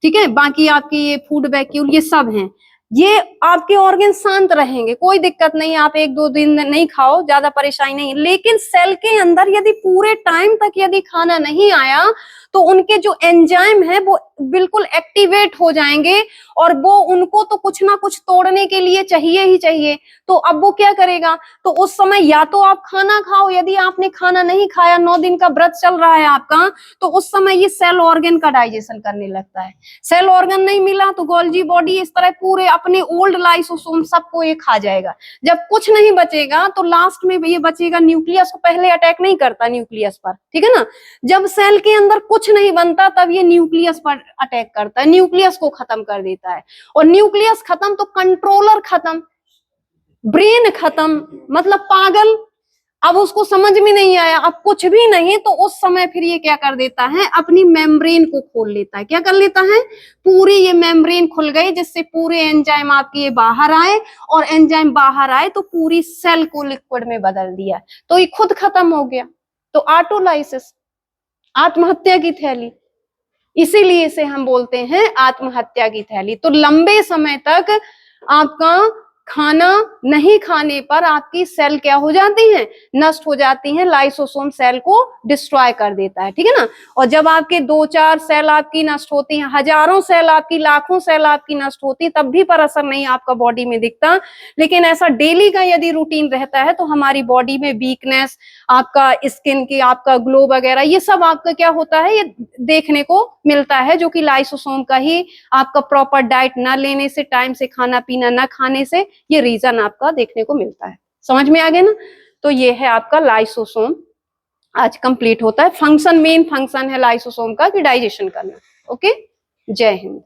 ठीक है। बाकी आपकी ये फूड वैक्यूल, ये सब हैं, ये आपके ऑर्गन शांत रहेंगे, कोई दिक्कत नहीं, आप 1-2 दिन नहीं खाओ, ज्यादा परेशानी नहीं। लेकिन सेल के अंदर यदि पूरे टाइम तक यदि खाना नहीं आया, तो उनके जो एंजाइम है वो बिल्कुल एक्टिवेट हो जाएंगे, और वो उनको तो कुछ ना कुछ तोड़ने के लिए चाहिए ही चाहिए। तो अब वो क्या करेगा, तो उस समय या तो आप खाना खाओ, यदि आपने खाना नहीं खाया, 9 दिन का व्रत चल रहा है आपका, तो उस समय ये सेल ऑर्गन का डाइजेशन करने लगता है। सेल ऑर्गन नहीं मिला तो गोल्जी बॉडी इस तरह पूरे अपने ओल्ड लाइसोसोम सबको ये खा जाएगा। जब कुछ नहीं बचेगा तो लास्ट में ये बचेगा न्यूक्लियस को, पहले अटैक नहीं करता न्यूक्लियस पर, ठीक है ना। जब सेल के अंदर कुछ नहीं बनता तब ये न्यूक्लियस पर अटैक करता है, न्यूक्लियस को खत्म कर देता है। और न्यूक्लियस खत्म तो कंट्रोलर खत्म, ब्रेन खत्म, मतलब पागल, अब उसको समझ में नहीं आया, अब कुछ भी नहीं, तो उस समय फिर ये क्या कर देता है, अपनी मेम्ब्रेन को खोल लेता है। क्या कर लेता है, पूरी ये मेम्ब्रेन खुल गई, जिससे पूरे एंजाइम आपके ये बाहर आए, और एंजाइम बाहर आए तो पूरी सेल को लिक्विड में बदल दिया, तो ये खुद खत्म हो गया। तो आटोलाइसिस, आत्महत्या की थैली, इसीलिए इसे हम बोलते हैं आत्महत्या की थैली। तो लंबे समय तक आपका खाना नहीं खाने पर आपकी सेल क्या हो जाती हैं, नष्ट हो जाती हैं, लाइसोसोम सेल को डिस्ट्रॉय कर देता है, ठीक है ना। और जब आपके 2-4 सेल आपकी नष्ट होती हैं, हजारों सेल आपकी, लाखों सेल आपकी नष्ट होती है, तब भी पर असर नहीं आपका बॉडी में दिखता। लेकिन ऐसा डेली का यदि रूटीन रहता है तो हमारी बॉडी में वीकनेस, आपका स्किन की, आपका ग्लो वगैरह, ये सब आपका क्या होता है, ये देखने को मिलता है, जो कि लाइसोसोम का ही आपका प्रॉपर डाइट ना लेने से, टाइम से खाना पीना ना खाने से ये रीजन आपका देखने को मिलता है। समझ में आ गया ना। तो ये है आपका लाइसोसोम, आज कंप्लीट होता है। फंक्शन, मेन फंक्शन है लाइसोसोम का कि डाइजेशन करना। ओके, जय हिंद।